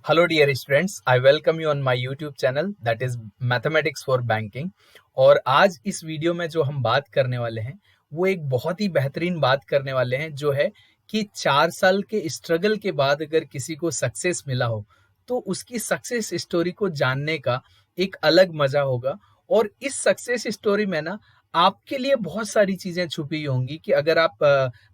Hello dear students, I welcome you on my YouTube channel that is Mathematics for Banking। और आज इस video में जो हम बात करने वाले हैं वो एक बहुत ही बेहतरीन बात करने वाले हैं, जो है कि 4 साल के स्ट्रगल के बाद अगर किसी को सक्सेस मिला हो तो उसकी सक्सेस स्टोरी को जानने का एक अलग मजा होगा। और इस सक्सेस स्टोरी में ना आपके लिए बहुत सारी चीजें छुपी होंगी कि अगर आप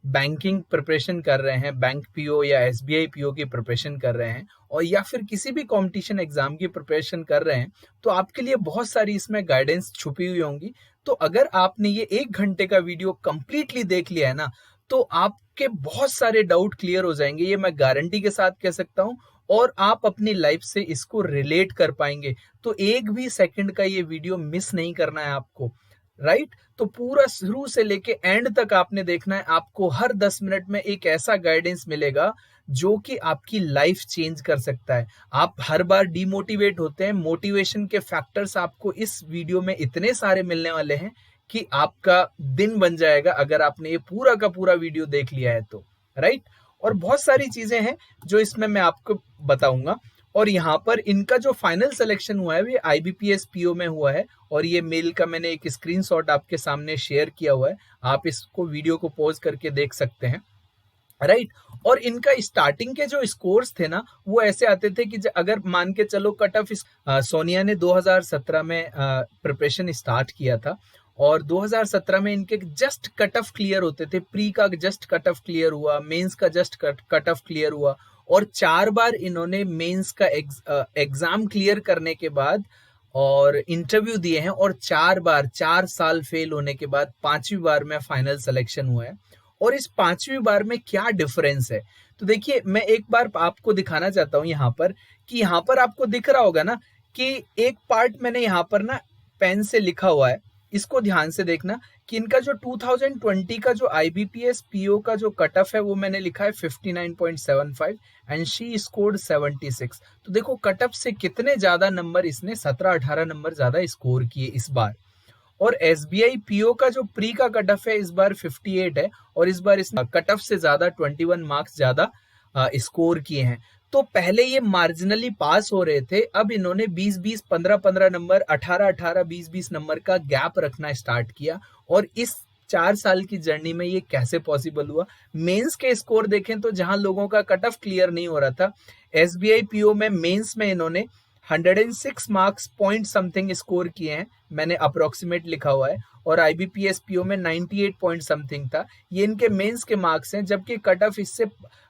बैंकिंग प्रिपरेशन कर रहे हैं, बैंक पीओ या एसबीआई पीओ की प्रिपरेशन कर रहे हैं, और या फिर किसी भी कंपटीशन एग्जाम की प्रिपरेशन कर रहे हैं, तो आपके लिए बहुत सारी इसमें गाइडेंस छुपी हुई होंगी। तो अगर आपने ये 1 घंटे का वीडियो कंप्लीटली देख लिया है ना, तो आपके बहुत सारे डाउट क्लियर हो जाएंगे, ये मैं गारंटी के साथ कह सकता हूँ। और आप अपनी लाइफ से इसको रिलेट कर पाएंगे। तो एक भी सेकंड का ये वीडियो मिस नहीं करना है आपको, राइट? तो पूरा शुरू से लेके एंड तक आपने देखना है। आपको हर 10 मिनट में एक ऐसा गाइडेंस मिलेगा जो कि आपकी लाइफ चेंज कर सकता है। आप हर बार डिमोटिवेट होते हैं, मोटिवेशन के फैक्टर्स आपको इस वीडियो में इतने सारे मिलने वाले हैं कि आपका दिन बन जाएगा अगर आपने ये पूरा का पूरा वीडियो देख लिया है तो, राइट? और बहुत सारी चीजें हैं जो इसमें मैं आपको बताऊंगा। और यहाँ पर इनका जो फाइनल सिलेक्शन हुआ है वो आईबीपीएस पीओ में हुआ है। और ये मेल का मैंने एक स्क्रीनशॉट आपके सामने शेयर किया हुआ है, आप इसको वीडियो को पॉज करके देख सकते हैं, राइट? और इनका स्टार्टिंग के जो स्कोर्स थे ना वो ऐसे आते थे कि अगर मान के चलो कट ऑफ, सोनिया ने 2017 में प्रिपरेशन स्टार्ट किया था, और 2017 में इनके जस्ट कट ऑफ क्लियर होते थे। प्री का जस्ट कट ऑफ क्लियर हुआ, मेंस का जस्ट कट ऑफ क्लियर हुआ, और 4 बार इन्होंने मेंस का एग्जाम क्लियर करने के बाद और इंटरव्यू दिए हैं, और 4 बार 4 साल फेल होने के बाद 5वीं बार में फाइनल सिलेक्शन हुआ है। और इस 5वीं बार में क्या डिफरेंस है, तो देखिए मैं एक बार आपको दिखाना चाहता हूं यहाँ पर, कि यहाँ पर आपको दिख रहा होगा ना कि एक पार्ट मैंने यहाँ पर ना पेन से लिखा हुआ है, इसको ध्यान से देखना कि इनका जो 2020 का जो आईबीपीएस पीओ का जो कट ऑफ है वो मैंने लिखा है 59.75 एंड शी स्कोर्ड 76। तो देखो कट ऑफ से कितने ज्यादा नंबर इसने 17-18 नंबर ज्यादा स्कोर किए इस बार। और एसबीआई पीओ का जो प्री का कट ऑफ है इस बार 58 है, और इस बार इसने कट ऑफ से ज्यादा 21 मार्क्स ज्यादा स्कोर किए हैं। तो पहले ये मार्जिनली पास हो रहे थे, अब इन्होंने 20-20, 15-15 नंबर, 18-18, 20-20 नंबर का गैप रखना स्टार्ट किया। और इस 4 साल की जर्नी में ये कैसे पॉसिबल हुआ? मेंस के स्कोर देखें तो जहां लोगों का कट ऑफ क्लियर नहीं हो रहा था, एसबीआई पीओ में मेंस में इन्होंने 106 मार्क्स पॉइंट समथिंग स्कोर किए हैं, मैंने अप्रोक्सीमेट लिखा हुआ है। और आईबीपीएस पीओ में 98 पॉइंट समथिंग था, ये इनके मेंस के मार्क्स हैं, जबकि कट ऑफ इससे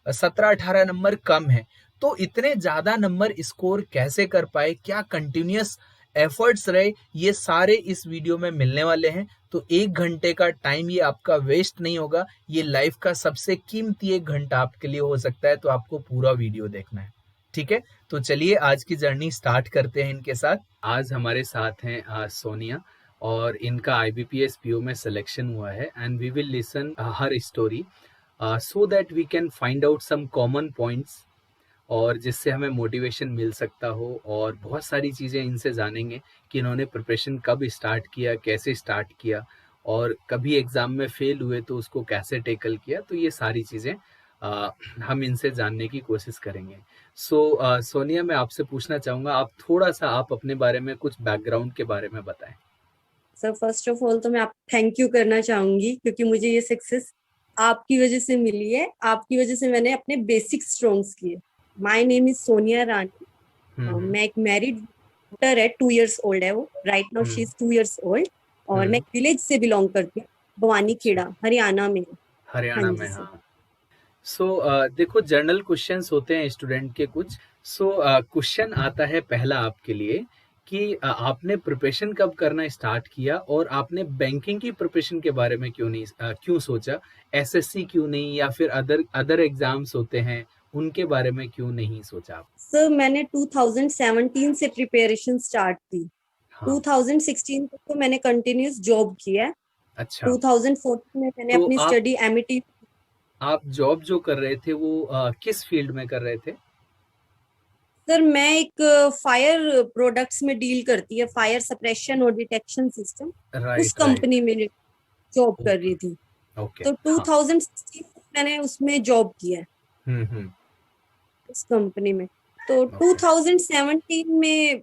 17-18 नंबर कम है। तो इतने ज्यादा नंबर स्कोर कैसे कर पाए, क्या कंटिन्यूअस एफर्ट्स रहे, ये सारे इस वीडियो में मिलने वाले हैं। तो 1 घंटे का टाइम ये आपका वेस्ट नहीं होगा, ये लाइफ का सबसे कीमती 1 घंटा आपके लिए हो सकता है। तो आपको पूरा वीडियो देखना है, ठीक है? तो चलिए आज की जर्नी स्टार्ट करते हैं इनके साथ। आज हमारे साथ हैं सोनिया, और इनका आईबीपीएस पीओ में सिलेक्शन हुआ है, and we will listen her story so that we can find out some common points, और जिससे हमें मोटिवेशन मिल सकता हो। और बहुत सारी चीज़ें इनसे जानेंगे कि इन्होंने प्रिपरेशन कब स्टार्ट किया, कैसे स्टार्ट किया, और कभी एग्ज़ाम में फेल हुए तो उसको कैसे टेकल किया। तो ये सारी चीज़ें हम इनसे जानने की कोशिश करेंगे। सोनिया, मैं आपसे पूछना चाहूँगा, आप थोड़ा सा आप अपने बारे में कुछ बैकग्राउंड के बारे में बताएं। सर फर्स्ट ऑफ ऑल तो मैं आपको थैंक यू करना चाहूंगी, क्योंकि मुझे ये सक्सेस आपकी वजह से मिली है। आपकी वजह से मैंने अपने बेसिक स्ट्रॉन्ग्स किए। माय नेम इज सोनिया रानी। मैं एक मैरिड डॉटर है, 2 इयर्स ओल्ड है वो। Right now she is 2 years old. और मैं विलेज से बिलोंग करती हूँ, भवानी खेड़ा, हरियाणा में। हरियाणा में, हाँ। देखो, जनरल क्वेश्चंस होते हैं स्टूडेंट के कुछ। क्वेश्चन आता है पहला आपके लिए कि आपने प्रिपरेशन कब करना स्टार्ट किया, और आपने बैंकिंग की प्रिपरेशन के बारे में क्यों सोचा? एसएससी क्यों नहीं, या फिर अदर एग्जाम्स होते हैं उनके बारे में क्यों नहीं सोचा आप? सर मैंने 2017 से प्रिपरेशन स्टार्ट की। हाँ। 2016 तक तो मैंने कंटिन्यूस जॉब किया है। अच्छा, 2014 में मैंने तो अपनी स्टडी एमईटी। आप जॉब जो कर रहे थे वो किस फील्ड में कर रहे थे? सर मैं एक फायर प्रोडक्ट्स में डील करती है, फायर सप्रेशन और डिटेक्शन सिस्टम। उस राइट, कंपनी में जॉब कर रही थी। ओके, तो हाँ। 2016 में मैंने उसमें जॉब किया है, हम्म। उस कंपनी में। तो ओके। 2017 में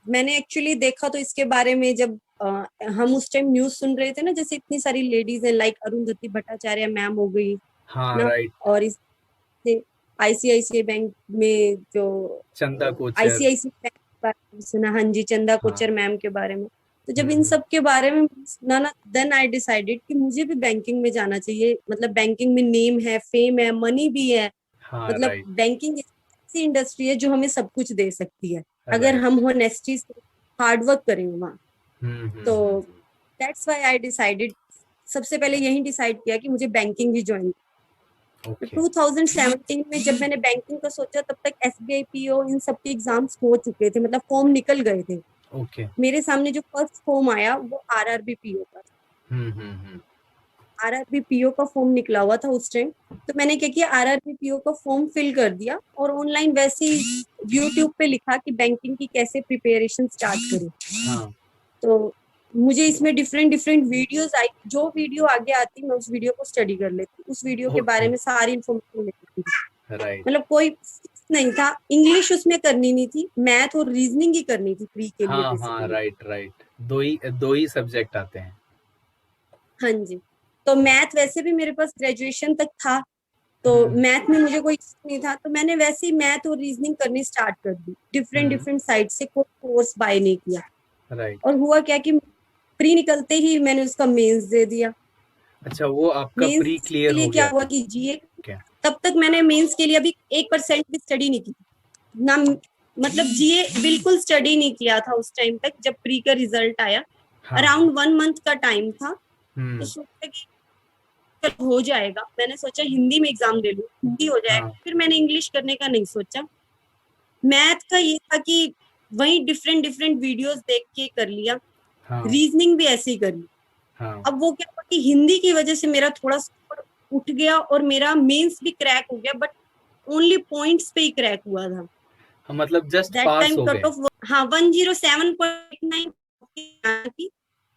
मैंने एक्चुअली देखा, तो इसके बारे में जब हम उस टाइम न्यूज सुन रहे थे ना, जैसे इतनी सारी लेडीज हैं लाइक अरुंधति भट्टाचार्य मैम हो गई हाँ ना, राइट। और इससे आईसीआईसीआई बैंक में जो चंदा कोचर। आईसीआईसीआई बैंक के बारे में सुना, हाँ जी, चंदा हाँ। कोचर मैम के बारे में। तो जब इन हम्म। सब के बारे में सुना ना, देन आई डिसाइडेड कि मुझे भी बैंकिंग में जाना चाहिए। मतलब बैंकिंग में नेम है, फेम है, मनी भी है। हाँ मतलब राइट। बैंकिंग ऐसी इंडस्ट्री है जो हमें सब कुछ दे सकती है अगर हम राइट। होनेस्टी से हार्ड वर्क करें वहाँ। तो हम्म। दैट्स व्हाई आई डिसाइडेड, सबसे पहले यही डिसाइड किया कि मुझे बैंकिंग भी ज्वाइन। तो ओके। 2017 में जब मैंने बैंकिंग का सोचा, तब तक एसबीआई पीओ इन सब के एग्जाम्स हो चुके थे, मतलब फॉर्म निकल गए थे। ओके। मेरे सामने जो फर्स्ट फॉर्म आया वो आरआरबी पीओ का। हम्म। आरआरबी पीओ का फॉर्म निकला हुआ था उस टाइम। तो मैंने क्या किया, आरआरबी पीओ का फॉर्म फिल कर दिया और ऑनलाइन वैसे ही यूट्यूब पे लिखा कि बैंकिंग की कैसे प्रिपरेशन स्टार्ट करें। हाँ। तो मुझे इसमें डिफरेंट डिफरेंट वीडियोस आई, जो वीडियो आगे आती मैं उस वीडियो को स्टडी कर लेती, उस वीडियो के बारे ओके। में सारी इन्फॉर्मेशन लेती थी। राइट। मतलब कोई fix नहीं था, इंग्लिश उसमें करनी नहीं थी, मैथ और रीजनिंग ही करनी थी प्री के लिए हाँ हाँ बेसिकली। Right right. दो ही सब्जेक्ट आते हैं। हाँ जी। तो मैथ वैसे भी मेरे पास ग्रेजुएशन तक था, तो हम्म। मैथ में मुझे कोई इश्यू नहीं था, तो मैंने वैसे ही मैथ और रीजनिंग करनी स्टार्ट कर the different hmm. Different site से, कोई कोर्स बाय नहीं किया। राइट। और हुआ क्या कि प्री निकलते ही मैंने उसका मेंस दे दिया। अच्छा, वो आपका प्री मेंस के क्लियर लिए हो क्या गया हुआ था? कि जीए, क्या? तब तक मैंने मेंस के लिए अभी 1% भी स्टडी नहीं की ना, मतलब जीए बिल्कुल स्टडी नहीं किया था उस टाइम तक जब प्री का रिजल्ट आया। हाँ हाँ। अराउंड 1 मंथ का टाइम था। तो हम्म। सोचा कि चल हो जाएगा, मैंने सोचा हिंदी में एग्जाम दे लूं, हिंदी हो जाएगा। हाँ फिर मैंने इंग्लिश करने का नहीं सोचा। मैथ का ये था कि वही डिफरेंट डिफरेंट वीडियोस देख के कर लिया, हाँ। रीजनिंग भी ऐसे ही कर ली। हाँ। अब वो क्या हुआ कि हिंदी की वजह से मेरा थोड़ा स्कोर उठ गया और मेरा मेंस भी क्रैक हो गया, बट ओनली पॉइंट्स पे ही क्रैक हुआ था। हाँ, मतलब जस्ट दैट पास टाइम हो कट गए। ऑफ, हाँ, 107.9 थी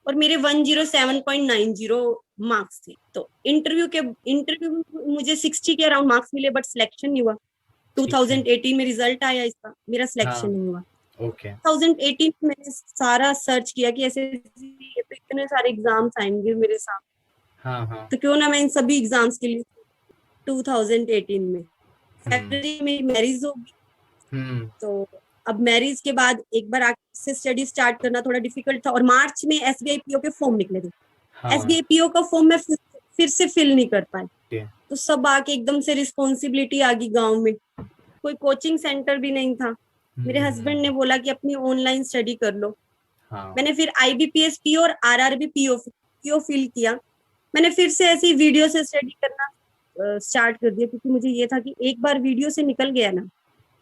और मेरे 107.90 मार्क्स थे। तो इंटरव्यू में मुझे 60 के अराउंड मार्क्स मिले, बट सिलेक्शन नहीं हुआ। ठीक है। 2018 में रिजल्ट आया इसका, मेरा सिलेक्शन हाँ। नहीं हुआ। ओके। 2018 में मैंने सारा सर्च किया कि ऐसे ये तो इतने सारे एग्जाम्स आएंगे मेरे साथ, हाँ हाँ। तो क्यों ना मैं इन सभी एग्जाम्स के लिए। 2018 में हम्म। फरवरी में मैरिज होगी। हम्म। तो अब मैरिज के बाद एक बार आगे से स्टडी स्टार्ट करना थोड़ा डिफिकल्ट था, और मार्च में एसबीआई पीओ के फॉर्म निकले थे। हाँ। एसबीआई पीओ का फॉर्म मैं फिर से फिल नहीं कर पाई। ओके। तो सब आके एकदम से रिस्पॉन्सिबिलिटी आ गई गाँव में, कोई कोचिंग सेंटर भी नहीं था। मेरे हस्बैंड ने हम्म। बोला कि अपनी ऑनलाइन स्टडी कर लो। हाँ। मैंने फिर आईबीपीएस पीओ और आरआरबी पीओ फिल किया। मैंने फिर से ऐसी वीडियो से स्टडी करना स्टार्ट कर दिया, क्योंकि मुझे ये था कि एक बार वीडियो से निकल गया ना,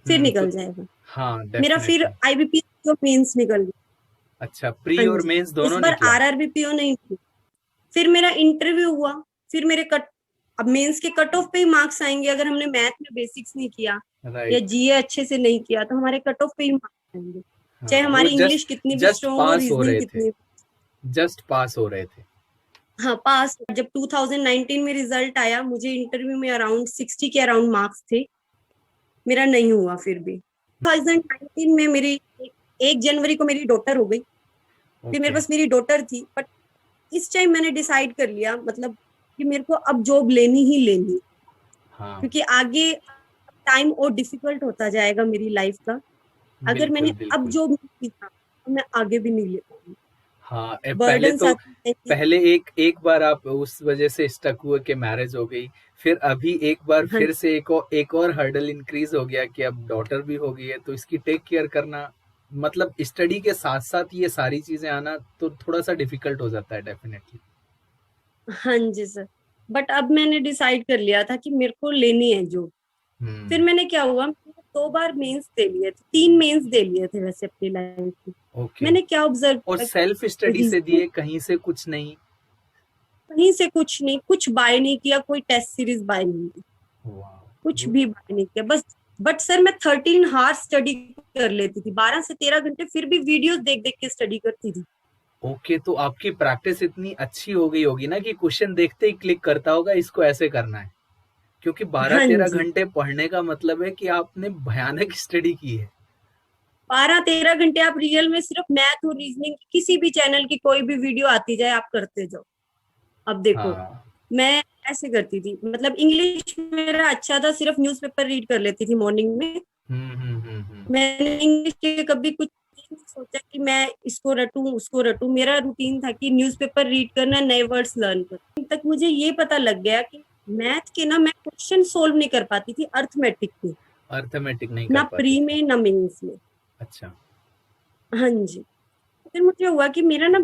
फिर तो निकल जाएगा। हाँ मेरा फिर डेफिनेटली। आईबीपीएस पीओ मेंस निकल गया। अच्छा, प्री हाँ और जी। मेंस इस दोनों बार निकला? आरआरबी पीओ नहीं थी। फिर मेरा इंटरव्यू हुआ। फिर मेरे कट अब मेंस के कट ऑफ पे ही मार्क्स आएंगे, अगर हमने मैथ में बेसिक्स नहीं किया या राइट। जीए अच्छे से नहीं किया तो हमारे कट ऑफ पे ही मार्क्स आएंगे, चाहे हाँ, वो हमारी इंग्लिश जस्ट कितनी भी जस्ट स्ट्रांग हो, पास हो रीजनिंग रहे थे। कितनी। जस्ट पास हो रहे थे। हाँ, पास। जब 2019 में रिजल्ट आया, मुझे इंटरव्यू में अराउंड 60 के अराउंड मार्क्स थे, मेरा नहीं हुआ फिर भी। 2019 में मेरी 1 जनवरी को मेरी डॉटर हो गई। फिर मेरे ओके। पास मेरी डॉटर थी, बट इस टाइम मैंने डिसाइड कर लिया, मतलब कि मेरे को अब जॉब लेनी ही लेनी है, हाँ। क्योंकि आगे टाइम और डिफिकल्ट होता जाएगा मेरी लाइफ का। अगर बिल्कुल मैंने अब बिल्कुल। जॉब नहीं की तो मैं आगे भी नहीं ले पाऊंगी। हाँ, पहले बर्डन तो आते हैं। पहले एक एक बार आप उस वजह से स्टक हुए कि मैरिज हो गई, फिर अभी एक बार हाँ, फिर से एक और हर्डल इंक्रीज हो गया कि अब डॉटर भी हो गई है, तो इसकी टेक केयर करना, मतलब स्टडी के साथ साथ ये सारी चीजें आना तो थोड़ा सा डिफिकल्ट हो जाता है डेफिनेटली। हाँ जी सर। बट अब मैंने डिसाइड कर लिया था कि मेरे को लेनी है जॉब। फिर हम्म। मैंने क्या हुआ, मैंने 2 बार मेंस दे लिए थे, 3 मेंस दे लिए थे वैसे अपनी लाइफ में। ओके। मैंने क्या ऑब्जर्व और किया, सेल्फ स्टडी से रीजनिंग दिए, कहीं से कुछ नहीं? कहीं से कुछ नहीं, कुछ बाय नहीं किया, कोई टेस्ट सीरीज बाय नहीं की, कुछ वाह। भी बाय नहीं किया बस। बट सर मैं 13 हार्स स्टडी कर लेती थी, 12 से 13 घंटे, फिर भी वीडियोस देख देख के स्टडी करती थी। ओके, तो आपकी प्रैक्टिस इतनी अच्छी हो गई होगी ना कि क्वेश्चन देखते ही क्लिक करता होगा इसको ऐसे करना है, क्योंकि हाँ 12-13 जी, घंटे पढ़ने का मतलब है कि आपने भयानक स्टडी की है। 12-13 घंटे आप रियल में सिर्फ मैथ और रीजनिंग की किसी भी चैनल की कोई भी वीडियो आती जाए आप करते जाओ। अब देखो, हाँ। मैं ऐसे करती थी, मतलब इंग्लिश मेरा अच्छा था, सिर्फ न्यूज़पेपर रीड कर लेती थी मॉर्निंग में। हम्म। मैंने इंग्लिश के कभी कुछ नहीं सोचा कि मैं इसको रटूं उसको रटूं, मेरा रूटीन था कि न्यूज़पेपर रीड करना, नए वर्ड्स लर्न करना। तक मुझे ये पता लग गया कि मैथ के ना मैं क्वेश्चन सोल्व नहीं कर पाती थी अर्थमेटिक में, अर्थमेटिक नहीं ना कर पाते प्री थे। में ना मेंस में। अच्छा। हाँ जी। फिर मुझे हुआ कि मेरा ना,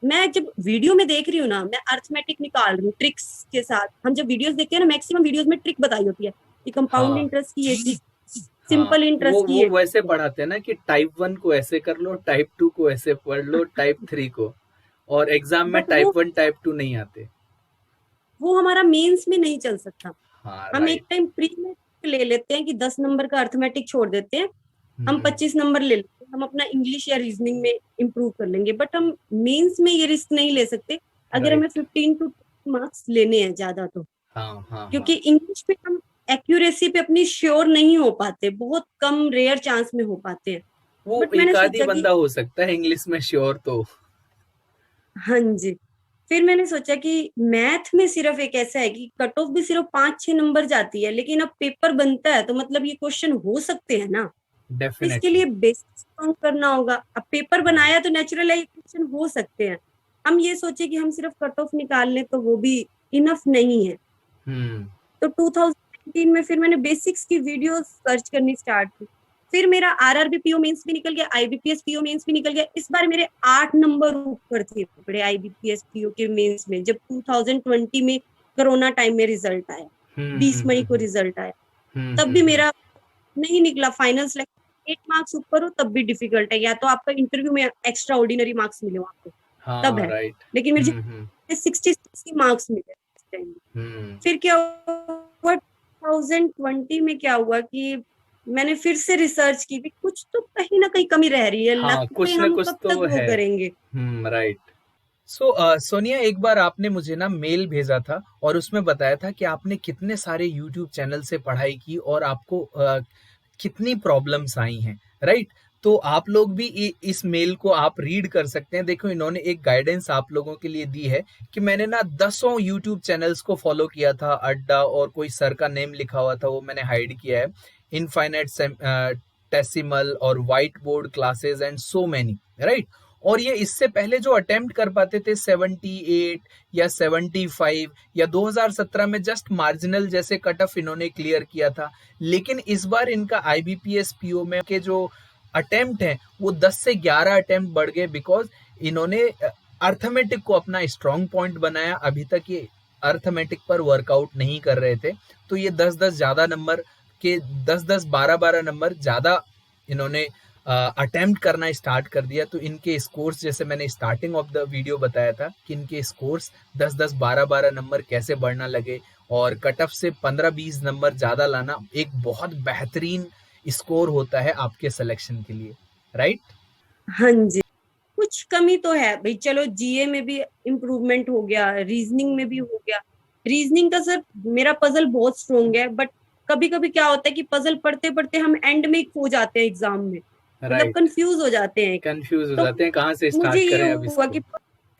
मैं जब वीडियो में देख रही हूँ ना, मैं अर्थमेटिक निकाल रही हूँ ट्रिक्स के साथ। हम जब वीडियोस देखते हैं ना, मैक्सिमम वीडियोस में ट्रिक बताई होती है कि कंपाउंड हाँ इंटरेस्ट की ये ट्रिक, हाँ, सिंपल वो इंटरेस्ट की वो ये वैसे ट्रिक। पढ़ाते हैं ना कि टाइप 1 को ऐसे कर लो, टाइप 2 को ऐसे पढ़ लो, टाइप 3 को। और एग्जाम में बट वो टाइप 1 टाइप 2 नहीं आते। वो हमारा मेंस में नहीं चल सकता। हाँ, हम एक राइट। टाइम प्री में ले लेते हैं कि 10 नंबर का अर्थमेटिक छोड़ देते हैं, हम हम्म। 25 नंबर ले लेते हैं, हम अपना इंग्लिश या रीजनिंग में इम्प्रूव कर लेंगे। बट हम मेंस में ये रिस्क नहीं ले सकते अगर हमें राइट। 15 to 20 मार्क्स लेने हैं ज्यादा तो। हाँ हाँ क्योंकि हाँ। इंग्लिश में हम एक्यूरेसी पे अपनी श्योर नहीं हो पाते, बहुत कम रेयर चांस में हो पाते हैं। वो बट मैंने एक आधी सोचा कि बंदा हो सकता है इंग्लिश में श्योर तो। हाँ जी, फिर मैंने सोचा कि मैथ में सिर्फ एक ऐसा है कि कट ऑफ भी सिर्फ 5-6 नंबर जाती है, लेकिन अब पेपर बनता है तो मतलब ये क्वेश्चन हो सकते हैं ना। तो इसके डेफिनेटली। लिए बेसिक स्ट्रॉन्ग करना होगा। अब पेपर हाँ। बनाया तो नेचुरल है ये क्वेश्चन हो सकते हैं। हम ये सोचे कि हम सिर्फ कट ऑफ निकाल लें तो वो भी इनफ नहीं है। हम्म। तो 2019 में फिर मैंने बेसिक्स की वीडियोस सर्च करनी स्टार्ट की। फिर मेरा आरआरबी पीओ मेंस भी निकल गया, आईबीपीएस पीओ मेंस भी निकल गया। इस बार मेरे 8 नंबर ऊपर थे पड़े आईबीपीएस पीओ के मेंस में, जब 2020 में कोरोना टाइम में रिजल्ट आया, हम्म 20 मई को हम्म रिजल्ट आया। तब भी हम्म। मेरा नहीं निकला फाइनल सिलेक्शन, 8 मार्क्स ऊपर हो तब भी डिफिकल्ट है, या तो आपका इंटरव्यू में एक्स्ट्रा ऑर्डिनरी मार्क्स मिले हो आपको, तब हाँ, है। राइट। लेकिन मेरे 66 मार्क्स मिले इस टाइम। हम्म। फिर क्या हुआ 2020 में, क्या हुआ कि मैंने फिर से रिसर्च की भी, कुछ तो कहीं ना कहीं कमी रह रही है, हाँ, लगते कुछ न हम कुछ कब तक तो वो है। करेंगे। राइट। सो सोनिया, एक बार आपने मुझे ना मेल भेजा था और उसमें बताया था कि आपने कितने सारे यूट्यूब चैनल से पढ़ाई की और आपको कितनी प्रॉब्लम्स आई हैं, राइट? तो आप लोग भी इस मेल को आप रीड कर सकते हैं। देखो, इन्होंने एक गाइडेंस आप लोगों के लिए दी है कि मैंने ना दसों यूट्यूब चैनल्स को फॉलो किया था, अड्डा और कोई सर का नेम लिखा हुआ था वो मैंने हाइड किया है, इनफाइनाइट टेसिमल और white board classes and so many, right? और ये इससे पहले जो अटेम्प्ट कर पाते थे 78 या 75 या 2017 में जस्ट मार्जिनल जैसे कट ऑफ इन्होंने क्लियर किया था। लेकिन इस बार इनका आईबीपीएस पीओ में के जो अटेम्प्ट है वो 10 से 11 अटेम्प्ट बढ़ गए, बिकॉज इन्होंने अर्थमेटिक को अपना स्ट्रॉन्ग पॉइंट बनाया। अभी तक ये अर्थमेटिक पर वर्कआउट नहीं कर रहे थे, तो ये 10-10 ज्यादा नंबर के 10-10 12-12 नंबर ज्यादा इन्होंने अटेम्प्ट करना स्टार्ट कर दिया। तो इनके स्कोर्स, जैसे मैंने स्टार्टिंग ऑफ द वीडियो बताया था कि इनके स्कोर्स 10-10 12-12 नंबर कैसे बढ़ना लगे, और कट ऑफ से 15-20 नंबर ज्यादा लाना एक बहुत बेहतरीन स्कोर होता है आपके सिलेक्शन के लिए, राइट? हाँ जी, कुछ कमी तो है भाई। चलो जीए में भी इम्प्रूवमेंट हो गया, रीजनिंग में भी हो गया। रीजनिंग का सर मेरा पजल बहुत स्ट्रोंग है, बट कभी कभी क्या होता है कि पजल पढ़ते पढ़ते हम एंड में खो जाते हैं एग्जाम में, मतलब राइट। कंफ्यूज हो जाते हैं। कंफ्यूज हो तो जाते हैं कहाँ से मुझे स्टार्ट ये करें अब हुआ इसको। कि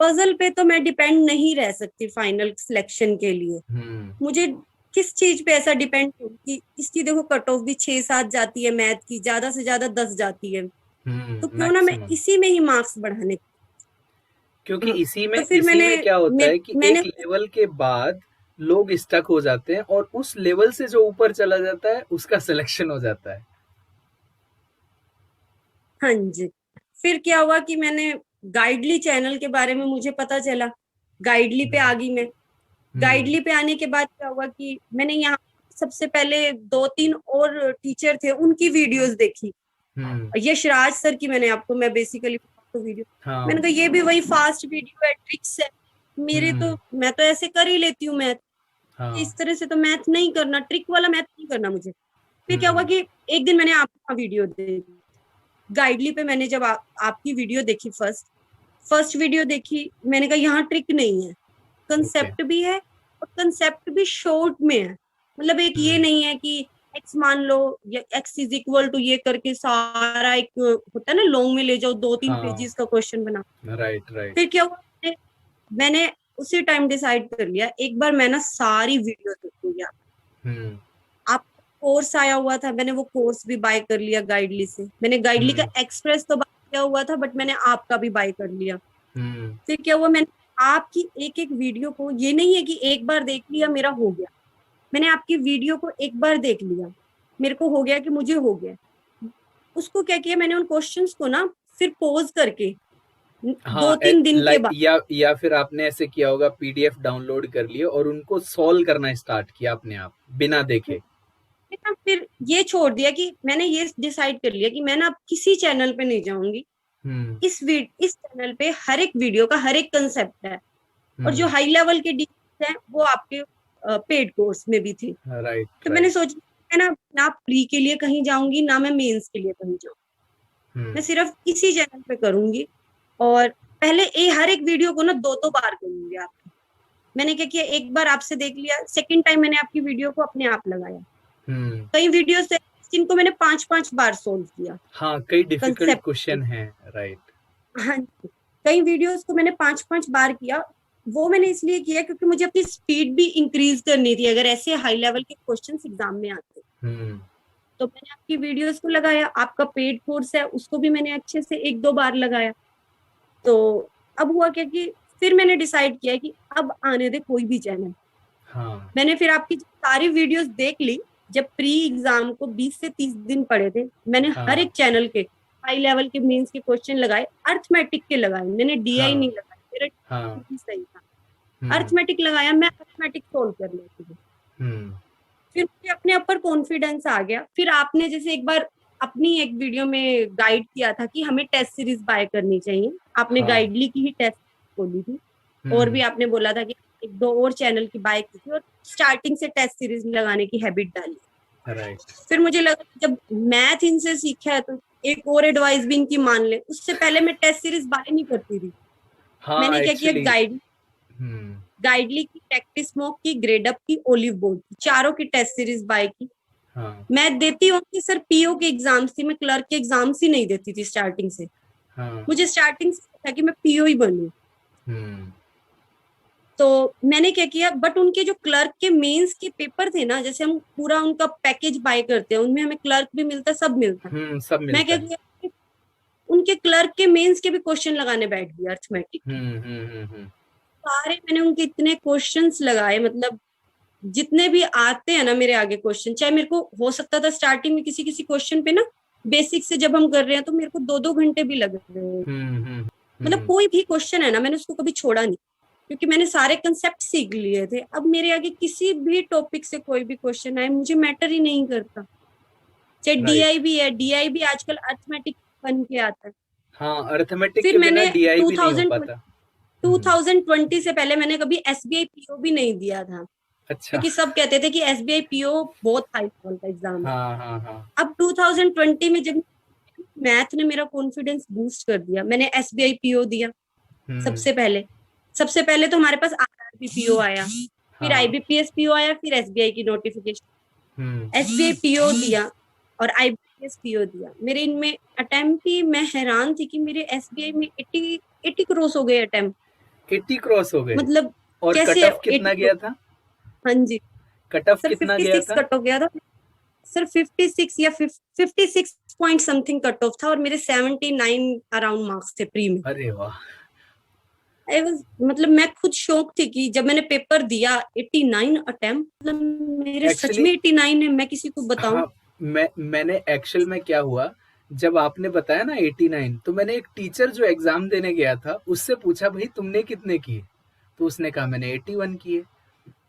पजल पे तो मैं डिपेंड नहीं रह सकती फाइनल सिलेक्शन के लिए। हम्म मुझे किस चीज पे ऐसा डिपेंड कि इसकी देखो कट ऑफ भी 6-7 जाती है, मैथ की ज्यादा से ज्यादा 10 जाती है, तो क्यों ना मैं मैक्सिमम। इसी में ही मार्क्स बढ़ाने। क्योंकि हाँ, इसी में तो फिर इसी में क्या होता है कि एक मैंने लेवल के बाद लोग स्टक हो जाते हैं और उस लेवल से जो ऊपर चला जाता है उसका सिलेक्शन हो जाता है। हाँ जी, फिर क्या हुआ कि मैंने गाइडली चैनल के बारे में मुझे पता चला, गाइडली पे आ हम्म गई मैं। हम्म गाइडली पे आने के बाद क्या हुआ कि मैंने यहाँ सबसे पहले 2-3 और टीचर थे उनकी वीडियोस देखी। हम्म। यशराज सर की मैंने आपको, मैं बेसिकली तो वीडियो, मैंने हाँ। कहा ये भी वही फास्ट वीडियो है, ट्रिक्स है। मेरे तो, हम्म। मैं तो ऐसे कर ही लेती हूँ मैथ, हाँ। इस तरह से तो मैथ नहीं करना, ट्रिक वाला मैथ नहीं करना मुझे। फिर क्या हुआ हम्म। कि एक दिन मैंने आपका वीडियो देखी गाइडली पे। मैंने जब आपकी वीडियो देखी, फर्स्ट वीडियो देखी, मैंने कहा यहाँ ट्रिक नहीं है, ओके। कंसेप्ट भी है और कंसेप्ट भी शॉर्ट में है। मतलब एक ये नहीं है कि x मान लो या x इज इक्वल टू ये करके सारा एक होता है ना लॉन्ग में ले जाओ 2-3 हाँ, पेजेस का क्वेश्चन बना। Right right. फिर क्या हुआ, मैंने उसी टाइम डिसाइड कर लिया एक बार मैं ना सारी वीडियो देखूंगी। हम्म आप कोर्स आया हुआ था, मैंने वो कोर्स भी बाय कर लिया गाइडली से। मैंने गाइडली का हम्म एक्सप्रेस तो बाय किया हुआ था, बट मैंने आपका भी बाय कर लिया। हम्म फिर क्या हुआ, मैंने आपकी एक एक वीडियो को, ये नहीं है कि एक बार देख लिया मेरा हो गया, मैंने आपकी वीडियो को एक बार देख लिया, मेरे को हो गया कि मुझे हो गया, उसको क्या किया मैंने उन क्वेश्चंस को ना फिर पोज करके दो हाँ, तीन दिन के लाइक बाद, या फिर आपने ऐसे किया होगा, पीडीएफ डाउनलोड कर लिए और उनको सॉल्व करना स्टार्ट किया अपने आप बिना देखे। फिर ये छोड़ दिया कि मैंने ये डिसाइड कर लिया कि मैं ना अब किसी चैनल पे नहीं जाऊंगी। हम्म इस चैनल पे हर एक वीडियो का हर एक कंसेप्ट है, और जो हम्म हाई लेवल के डील्स हैं वो आपके पेड कोर्स में भी थे। राइट तो मैंने राइट। सोचा मैं ना प्री के लिए कहीं जाऊंगी, ना मैं मेंस के लिए कहीं जाऊंगी, मैं हम्म सिर्फ इसी चैनल पे करूंगी। और पहले हर एक वीडियो को ना 2-2 बार करूंगी आपकी। मैंने क्या किया, एक बार आपसे देख लिया, सेकंड टाइम मैंने आपकी वीडियो को अपने आप लगाया। हम्म कई वीडियोस है जिनको मैंने 5-5 बार सोल्व किया हाँ, कई डिफिकल्ट कंसेप्ट। क्वेश्चन हैं। राइट। हाँ जी, कई वीडियोस को मैंने 5-5 बार किया। वो मैंने इसलिए किया क्योंकि मुझे अपनी स्पीड भी इंक्रीज करनी थी अगर ऐसे हाई लेवल के क्वेश्चंस एग्जाम में आते। हम्म तो मैंने आपकी वीडियोस को लगाया, आपका पेड कोर्स है उसको भी मैंने अच्छे से 1-2 बार लगाया। तो अब हुआ क्या कि फिर मैंने डिसाइड किया कि अब आने दे कोई भी चैनल। हाँ मैंने फिर आपकी सारी वीडियोस देख ली। जब प्री एग्जाम को 20 से 30 दिन पड़े थे, मैंने हर हाँ एक चैनल के हाई लेवल के मेंस के क्वेश्चन लगाए, अर्थमेटिक के लगाए, मैंने डीआई नहीं हाँ लगाया, मेरा हाँ DI सही था। हम्म अर्थमेटिक लगाया, मैं अर्थमेटिक सोल्व कर लेती थी। हम्म फिर मुझे अपने ऊपर कॉन्फिडेंस आ गया। फिर आपने जैसे एक बार अपनी एक वीडियो में गाइड किया था कि हमें टेस्ट सीरीज बाय करनी चाहिए, आपने हाँ गाइडली की ही टेस्ट बोली थी। और भी हम्म आपने बोला था कि 1-2 और चैनल की बाय की थी और स्टार्टिंग से टेस्ट सीरीज लगाने की हैबिट डाली। राइट। फिर मुझे लगा जब मैथ इनसे सीखा है तो एक और एडवाइस भी इनकी मान ले। उससे पहले मैं टेस्ट सीरीज बाय नहीं करती थी। हाँ, मैंने क्या किया, एक्चुअली। हम्म गाइडली की, प्रैक्टिस मॉक की, ग्रेड अप की, ओलिव बोर्ड की, चारों की टेस्ट सीरीज बाय की। हाँ मैं देती हूँ कि सर पीओ के एग्जाम्स थी, मैं क्लर्क के एग्जाम्स ही नहीं देती थी स्टार्टिंग से। हाँ मुझे स्टार्टिंग से था कि मैं पीओ ही बनूं। हम्म तो मैंने क्या किया, बट उनके जो क्लर्क के मेंस के पेपर थे ना, जैसे हम पूरा उनका पैकेज बाय करते हैं, उनमें हमें क्लर्क भी मिलता है, सब मिलता है। सब मैं मिलता क्या है। किया, उनके क्लर्क के मेंस के भी क्वेश्चन लगाने बैठ गई अर्थमेटिक के। हम्म। सारे मैंने उनके इतने क्वेश्चंस लगाए, मतलब जितने भी आते हैं ना मेरे आगे क्वेश्चन, चाहे मेरे को हो सकता था स्टार्टिंग में किसी किसी क्वेश्चन पे ना बेसिक से जब हम कर रहे हैं तो मेरे को 2-2 घंटे भी लग रहे हैं। हम्म मतलब हम्म कोई भी क्वेश्चन है ना मैंने उसको कभी छोड़ा नहीं, क्योंकि मैंने सारे कंसेप्ट सीख लिए थे। अब मेरे आगे किसी भी टॉपिक से कोई भी क्वेश्चन आए मुझे मैटर ही नहीं करता। चाहे राइट। डीआई भी है, डीआई भी आजकल अर्थमेटिक बन के आता है। हाँ, अर्थमेटिक फिर के बिना मैंने डीआई भी नहीं हो 2020 पाता। हम्म 2020 से पहले मैंने कभी एसबीआई पीओ भी नहीं दिया था, अच्छा। क्योंकि सब कहते थे कि एसबीआई पीओ बहुत हाई लेवल का एग्जाम है। हाँ हाँ हाँ। अब 2020 में जब मैथ ने मेरा कॉन्फिडेंस बूस्ट कर दिया, मैंने एसबीआई पीओ दिया। हम्म सबसे पहले तो हमारे पास आरआरबी पीओ आया, फिर हाँ आईबीपीएस पीओ आया, फिर एसबीआई की हम्म नोटिफिकेशन, एसबीआई पीओ दिया और आईबीपीएस पीओ दिया। मेरे इनमें अटेम्प्ट ही, मैं हैरान थी कि मेरे एसबीआई में 80 क्रॉस हो गए अटेम्प्ट। 80 क्रॉस हो गए। मतलब और कट कैसे ऑफ 80 कितना क्रॉस? गया था? हाँ जी कट ऑफ सर, कितना गया 56 था? कट हो गया था सर, 56 या 56 पॉइंट समथिंग कट ऑफ था, और मेरे 79 अराउंड मार्क्स थे प्री में। अरे वाह। आई वाज, मतलब मैं खुद शौक थी कि जब मैंने पेपर दिया 89 अटेम्प्ट, मतलब मेरे सच एक्चुअली, में 89 है, मैं किसी को बताऊं। हाँ, मैंने एक्चुअल में क्या हुआ, जब आपने बताया ना 89, तो मैंने एक टीचर जो एग्जाम देने गया था उससे पूछा, भाई तुमने कितने किए? तो उसने कहा मैंने 81 किए।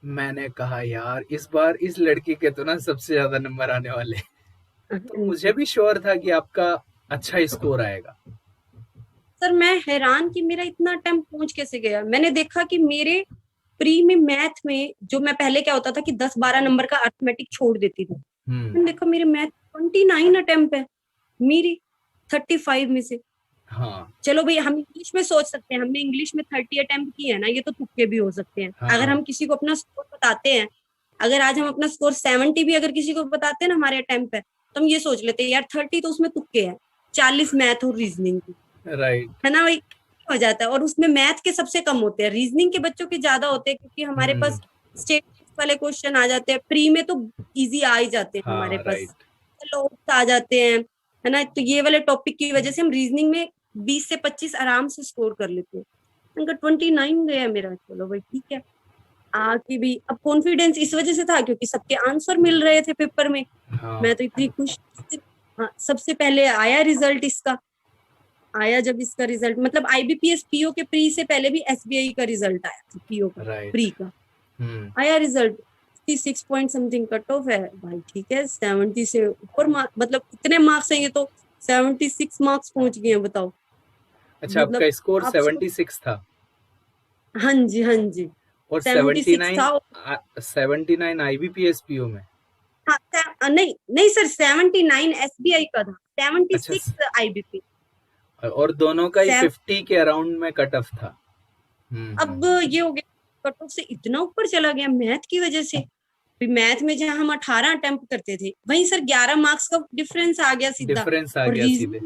मैंने कहा यार, इस बार इस लड़के के तो ना सबसे ज्यादा नंबर आने वाले हैं। तो मुझे भी श्योर था कि आपका अच्छा स्कोर आएगा। सर मैं हैरान कि मेरा इतना अटेम्प्ट पहुंच कैसे गया। मैंने देखा कि मेरे प्री में मैथ में, जो मैं पहले क्या होता था कि 10-12 नंबर का अर्थमेटिक छोड़ देती थी, मैंने हम्म देखा मेरे मैथ 29 अटेम्प्ट है मेरी 35 में से। हाँ चलो भाई, हम इंग्लिश में सोच सकते हैं, हमने इंग्लिश में 30 अटेम्प्ट की है ना, ये तो तुक्के भी हो सकते हैं। अगर हाँ हम किसी को अपना स्कोर बताते हैं, अगर आज हम अपना स्कोर 70 भी अगर किसी को बताते हैं ना हमारे अटेम्प्ट पे, तो हम ये सोच लेते हैं यार 30 तो उसमें तुक्के हैं, 40 मैथ और रीजनिंग की, राइट। है ना भाई, हो जाता है। और उसमें मैथ के सबसे कम होते हैं, रीजनिंग के बच्चों के ज्यादा होते हैं, क्योंकि हमारे हम्म। पास स्टेटिस्टिक्स वाले क्वेश्चन आ जाते हैं, प्री में तो इजी आ ही जाते हैं हमारे हाँ पास, राइट। लॉग्स आ जाते हैं, है ना। तो ये वाले टॉपिक की वजह से हम रीजनिंग में 20 से 25 आराम से स्कोर कर लेते हैं। उनका 29 गया मेरा, चलो भाई ठीक है। आके भी अब कॉन्फिडेंस इस वजह से था क्योंकि सबके आंसर मिल रहे थे पेपर में, हाँ मैं तो इतनी खुश थी। हाँ, सबसे पहले आया रिजल्ट इसका, आया जब इसका रिजल्ट, मतलब आईबीपीएस पीओ के प्री से पहले भी एसबीआई का रिजल्ट आया था, पीओ का राइट। प्री का आया result, 66 point something cut of है भाई, ठीक है 70 से ऊपर मतलब इतने मार्क्स हैं, ये तो 76 मार्क्स पहुंच गए हैं, बताओ। अच्छा, मतलब आपका स्कोर आप सोच, 76 था हाँ जी हाँ जी, और 76 था। 79 आईबीपीएस पीओ में। हाँ, नहीं नहीं सर, 79 एसबीआई का था, अच्छा 76 आईबीपी। और दोनों का ही 50 के अराउंड में कट ऑफ था। अब ये हो गया कट ऑफ से इतना ऊपर चला गया मैथ की वजह से। मैथ में जहां हम 18 अटेम्प्ट करते थे, वहीं सर 11 मार्क्स का डिफरेंस आ गया सीधा। डिफरेंस आ और गया सीधे।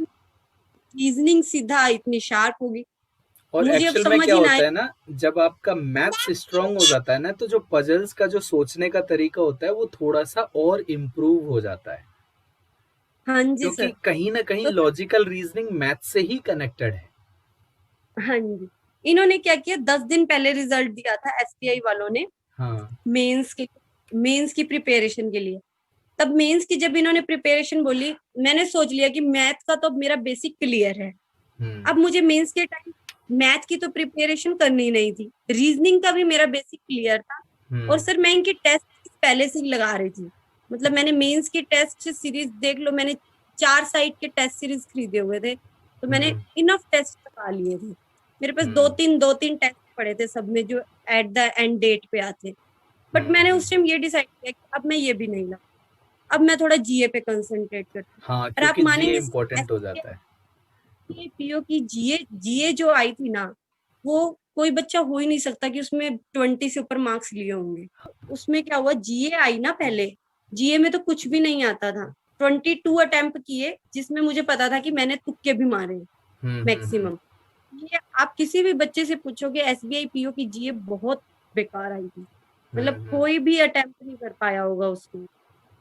रीजनिंग सीधा इतनी शार्प होगी, और मुझे अब एक्चुअल में समझ क्या ही ना होता आया। है ना, जब आपका मैथ्स स्ट्रांग हो जाता है ना, तो जो पजल्स का जो सोचने का तरीका होता है वो थोड़ा सा और इम्प्रूव हो जाता है, हाँ जी क्योंकि सर। कहीं ना कहीं तो लॉजिकल रीजनिंग मैथ से ही कनेक्टेड है। हाँ जी, इन्होंने क्या किया, 10 दिन पहले रिजल्ट दिया था एसबीआई वालों ने, हाँ। मेंस के, मेंस की प्रिपरेशन के लिए। तब मेंस की जब इन्होंने प्रिपरेशन बोली, मैंने सोच लिया कि मैथ का तो मेरा बेसिक क्लियर है, हम्म। अब मुझे मेंस के टाइम मैथ की तो प्रिपरेशन करनी नहीं थी, रीजनिंग का भी मेरा बेसिक क्लियर था। और हम्म। सर मैं इनकी टेस्ट पहले से ही लगा रही थी, मतलब मैंने मेंस की टेस्ट सीरीज देख लो, मैंने 4 साइट के टेस्ट सीरीज खरीदे हुए थे, तो मैंने हम्म। इनफ टेस्ट लगा लिए थे। मेरे पास हम्म। दो तीन टेस्ट पड़े थे सब में, जो एट द एंड डेट पे आते। बट मैंने हम्म। उस टाइम ये डिसाइड किया कि अब मैं ये भी नहीं लगा, अब मैं थोड़ा जीए पे कंसंट्रेट करती हूँ। हाँ, और आप क्योंकि जीए मानेंगे इम्पोर्टेंट हो जाता है। पीओ की जीए जीए जो आई थी ना, वो कोई बच्चा हो ही नहीं सकता कि उसमें 20 से ऊपर मार्क्स लिए होंगे। उसमें क्या हुआ, जीए आई ना पहले, जीए में तो कुछ भी नहीं आता था, 22 अटेम्प्ट किए, जिसमें मुझे पता था कि मैंने तुक्के भी मारे हम्म। मैक्सिमम। ये आप किसी भी बच्चे से पूछोगे, एसबीआई पीओ की जीए बहुत बेकार आई थी, मतलब हम्म। कोई भी अटेम्प्ट नहीं कर पाया होगा उसको।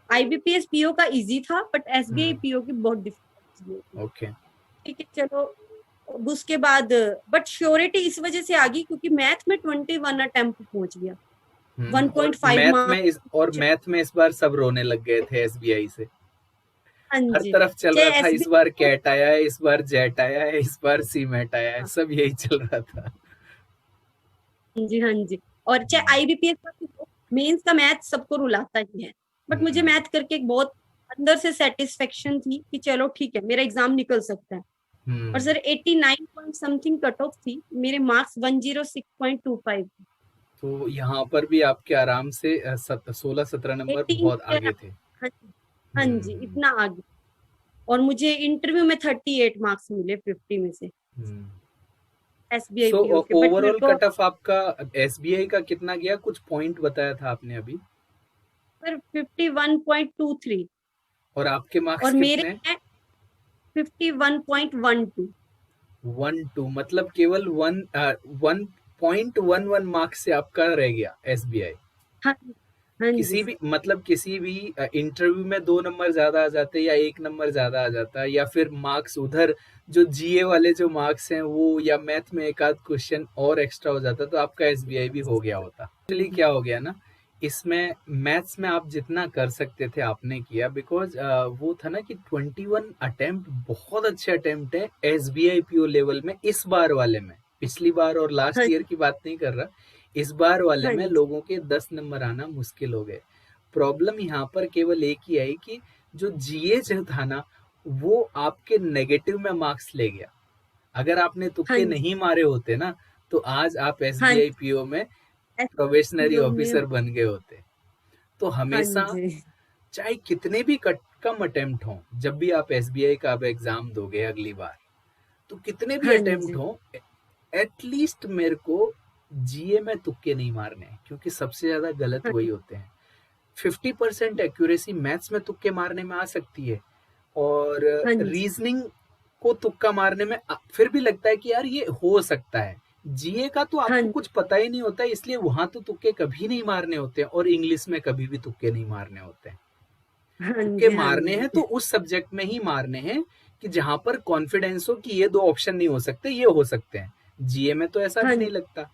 आईबीपीएस पीओ का इजी था, बट एसबीआई पीओ की बहुत डिफिकल्ट थी। ओके। ठीक है चलो, अब उसके बाद बट श्योरिटी इस वजह से आ गई क्योंकि मैथ में 21 अटेम्प्ट पहुंच गया, और 1.5 मार्क्स। मैथ में इस बार सब रोने लग गए थे एसबीआई से। हाँ हर जी, तरफ चल रहा चाहे था, इस बार एसबीआई, कैट आया है, इस बार जेट आया है, इस बार सीमेट आया है, सब यही चल रहा था। हाँ जी हाँ जी, और चाहे आईबीपीएस का, मेंस का मैथ सबको रुलाता ही है, बट मुझे हम्म। मैथ करके एक बहुत अंदर से सेटिस्फेक्शन थी कि चलो ठीक है मेरा एग्जाम निकल सकता है। और हम्म। Sir 89 point something cut off थी, मेरे मार्क्स 106.25, तो यहाँ पर भी आपके आराम से 16-17 नंबर 18 बहुत के, आगे थे। हाँ जी हाँ जी, हम्म। इतना आगे। और मुझे इंटरव्यू में 38 मार्क्स मिले 50 में से, हम्म। एसबीआई सो पीओ के, बट मेरे ओवरऑल को कट ऑफ आपका एसबीआई का कितना गया, कुछ पॉइंट बताया था आपने अभी, सर 51.23, और आपके मार्क्स और मेरे कितने? हैं 51.12। 1-2, मतलब केवल 1.11 मार्क्स से आपका रह गया एसबीआई। हाँ हाँ जी किसी भी मतलब किसी भी इंटरव्यू में 2 नंबर ज्यादा आ जाते या 1 नंबर ज्यादा आ जाता, या फिर मार्क्स उधर जो जीए वाले जो मार्क्स हैं वो, या मैथ में एक आध क्वेश्चन और एक्स्ट्रा हो जाता, तो आपका एसबीआई भी हो गया होता। एक्चुअली क्या हो गया ना, इसमें मैथ्स में आप जितना कर सकते थे आपने किया, बिकॉज वो था ना कि 21 अटेम्प्ट बहुत अच्छे अटेम्प्ट है एसबीआई पीओ लेवल में, इस बार वाले में। पिछली बार और लास्ट हाँ ईयर की बात नहीं कर रहा, इस बार वाले हाँ में जी लोगों के 10 नंबर आना मुश्किल हो गए। प्रॉब्लम यहाँ पर केवल एक ही आई कि जो जीए जो था ना, वो आपके नेगेटिव में मार्क्स ले गया। अगर आपने हाँ तुक्के जी नहीं मारे होते ना, तो आज आप हाँ एसबीआई पीओ में प्रोबेशनरी एसबीआई में, ऑफिसर बन गए होते। तो हाँ हमेशा जी चाहे कितने भी कम अटेम्प्ट हों, जब भी आप एसबीआई का अब एग्जाम दोगे अगली बार, तो कितने भी हाँ अटेम्प्ट जी हों, एटलीस्ट मेरे को जीए में तुक्के नहीं मारने हैं, क्योंकि सबसे ज्यादा गलत हाँ वही होते हैं। 50% एक्यूरेसी मैथ्स में तुक्के मारने में आ सकती है, और हाँ जी, रीजनिंग को तुक्का मारने में फिर भी लगता है कि यार ये हो सकता है। जीए का तो हाँ आपको जी, कुछ पता ही नहीं होता, इसलिए वहां तो तुक्के कभी नहीं मारने होते हैं, और इंग्लिश में कभी भी तुक्के नहीं मारने होते हैं। हाँ तुक्के जी, हाँ मारने हैं तो जी, उस सब्जेक्ट में ही मारने हैं कि जहां पर कॉन्फिडेंस हो कि ये दो ऑप्शन नहीं हो सकते, ये हो सकते हैं। जीए में तो ऐसा हाँ भी जी। नहीं लगता।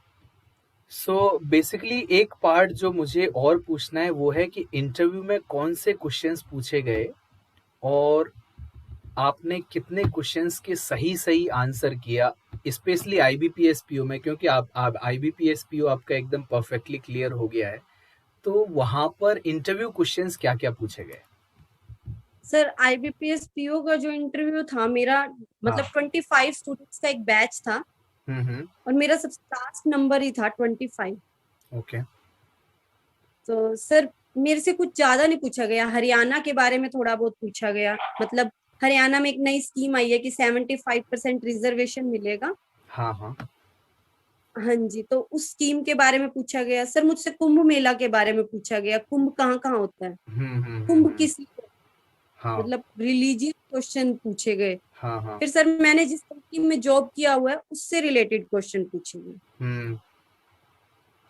सो बेसिकली एक पार्ट जो मुझे और पूछना है वो है कि इंटरव्यू में कौन से क्वेश्चंस पूछे गए, और आपने कितने क्वेश्चंस के सही सही आंसर किया, स्पेशली आईबीपीएस पीओ में, क्योंकि आप आईबीपीएस पीओ आपका एकदम परफेक्टली क्लियर हो गया है। तो वहां पर इंटरव्यू क्वेश्चंस क्या क्या पूछे गए? सर आईबीपीएस पीओ का जो इंटरव्यू था मेरा, हाँ। मतलब 25 स्टूडेंट्स का एक बैच था हम्म। और मेरा सबसे लास्ट नंबर ही था 25। ओके। तो सर मेरे से कुछ ज्यादा नहीं पूछा गया, हरियाणा के बारे में थोड़ा बहुत पूछा गया। मतलब हरियाणा में एक नई स्कीम आई है कि 75% रिजर्वेशन मिलेगा। हाँ हाँ। हाँ जी, तो उस स्कीम के बारे में पूछा गया। सर मुझसे कुंभ मेला के बारे में पूछा गया, कुंभ कहाँ कहाँ होता है, कुंभ हम्म। किस लिए, हाँ मतलब रिलीजियस क्वेश्चन पूछे गए। हाँ हाँ। फिर सर मैंने जिस कंपनी में जॉब किया हुआ है उससे रिलेटेड क्वेश्चन पूछे गए। हम्म।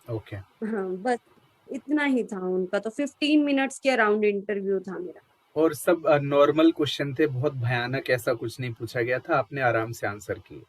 ओके। हाँ बस इतना ही था उनका। तो 15 मिनट्स के अराउंड इंटरव्यू था मेरा। और सब नॉर्मल क्वेश्चन थे, बहुत भयानक ऐसा कुछ नहीं पूछा गया था, आपने आराम से आंसर किए?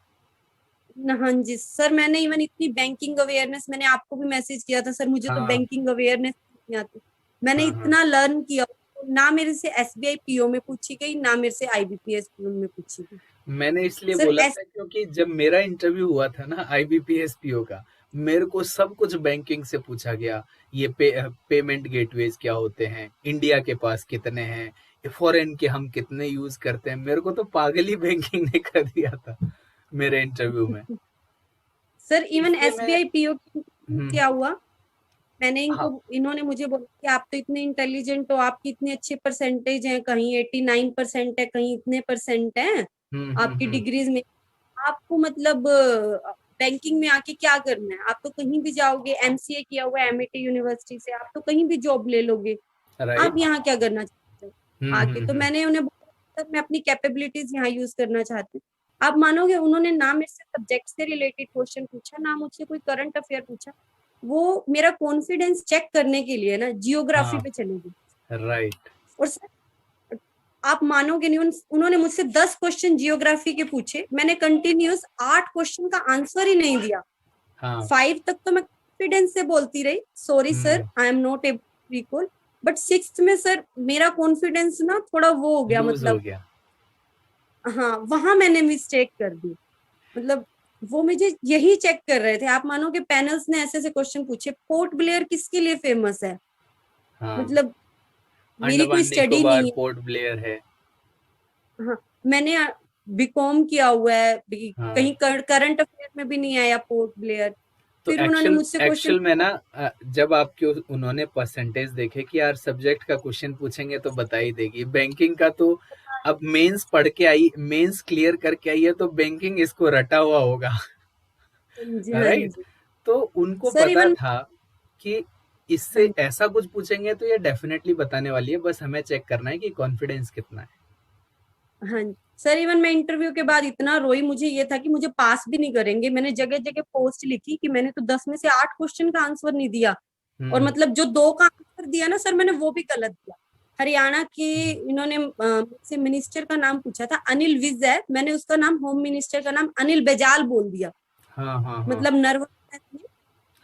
हाँ जी सर, मैंने इवन इतनी बैंकिंग अवेयरनेस, मैंने आपको भी मैसेज किया था सर, मुझे तो हाँ बैंकिंग अवेयरनेस नहीं आती। मैंने हाँ हाँ। इतना लर्न किया, ना मेरे से एसबीआई पीओ में पूछी गई, ना मेरे से आईबीपीएस पीओ में पूछी गई। मैंने इसलिए सर बोला एस था क्योंकि जब मेरा इंटरव्यू हुआ था ना आईबीपीएस पीओ का, मेरे को सब कुछ बैंकिंग से पूछा गया। ये पेमेंट गेटवेज क्या होते हैं, इंडिया के पास कितने हैं, फॉरेन के हम कितने यूज करते हैं, मेरे को तो पागल ही बैंकिंग ने कर दिया था मेरे इंटरव्यू में। सर इवन इसलिए मैं एसबीआई पीओ क्या हुआ, मैंने हाँ। इन्होंने मुझे बोला कि आप तो इतने इंटेलिजेंट हो, आपकी इतनी अच्छी परसेंटेज है, कहीं 89% है, कहीं इतने परसेंट है आपकी हम्म। डिग्रीज में, आपको मतलब बैंकिंग में आके क्या करना है, आप तो कहीं भी जाओगे, एमसीए किया हुआ है एमआईटी यूनिवर्सिटी से, आप तो कहीं भी जॉब ले लोगे, आप राइट। यहाँ क्या करना चाहते हो आके। तो हम्म। मैंने उन्हें बोला सर मैं अपनी कैपेबिलिटीज यहाँ यूज करना चाहती हूँ। आप मानोगे उन्होंने ना मेरे से सब्जेक्ट से रिलेटेड क्वेश्चन पूछा, ना मुझसे कोई करंट अफेयर पूछा। वो मेरा कॉन्फिडेंस चेक करने के लिए ना जियोग्राफी हाँ। पे चले गए। राइट। और सर आप मानोगे नहीं, उन्होंने मुझसे 10 क्वेश्चन जियोग्राफी के पूछे, मैंने कंटिन्यूस 8 क्वेश्चन का आंसर ही नहीं दिया। हाँ। 5 तक तो मैं कॉन्फिडेंस से बोलती रही, sorry sir hmm. I am not able to recall. But 6th में सर मेरा कॉन्फिडेंस ना थोड़ा वो हो गया, लूज हो मतलब गया। हाँ वहां मैंने मिस्टेक कर दी। मतलब वो मुझे यही चेक कर रहे थे, आप मानो कि पैनल्स ने ऐसे ऐसे क्वेश्चन पूछे, पोर्ट ब्लेयर किसके लिए फेमस है, हाँ। मतलब मेरी कोई अंडमान स्टडी निकोबार नहीं पोर्ट ब्लेयर है। है। हाँ मैंने बीकॉम किया हुआ है, हाँ। कहीं करंट अफेयर में भी नहीं आया पोर्ट ब्लेयर। तो फिर उन्होंने एक्चुअल मुझसे क्वेश्चन, एक्चुअल में ना जब आपके उन्होंने परसेंटेज देखे कि यार सब्जेक्ट का क्वेश्चन पूछेंगे तो बता ही देगी, बैंकिंग का तो अब मेंस पढ़ के आई, मेंस क्लियर करके आई है, तो बैंकिंग इसको रटा हुआ होगा। हाँ जी हाँ राइट। जी तो उनको सर पता इवन, था कि हाँ इससे ऐसा कुछ पूछेंगे तो ये डेफिनेटली बताने वाली है, बस हमें चेक करना है कि कॉन्फिडेंस कितना है। हाँ सर इवन मैं इंटरव्यू के बाद इतना रोई, मुझे ये था कि मुझे पास भी नहीं करेंगे। मैंने जगह जगह पोस्ट लिखी कि मैंने तो 10 में से 8 क्वेश्चन का आंसर नहीं दिया। और हम्म। मतलब जो 2 का आंसर दिया ना सर, मैंने वो भी गलत दिया। हरियाणा के इन्होंने मुझसे मिनिस्टर का नाम पूछा था, अनिल विज है, मैंने उसका नाम, होम मिनिस्टर का नाम अनिल बेजाल बोल दिया, हाँ हाँ हाँ। मतलब नर्वस में।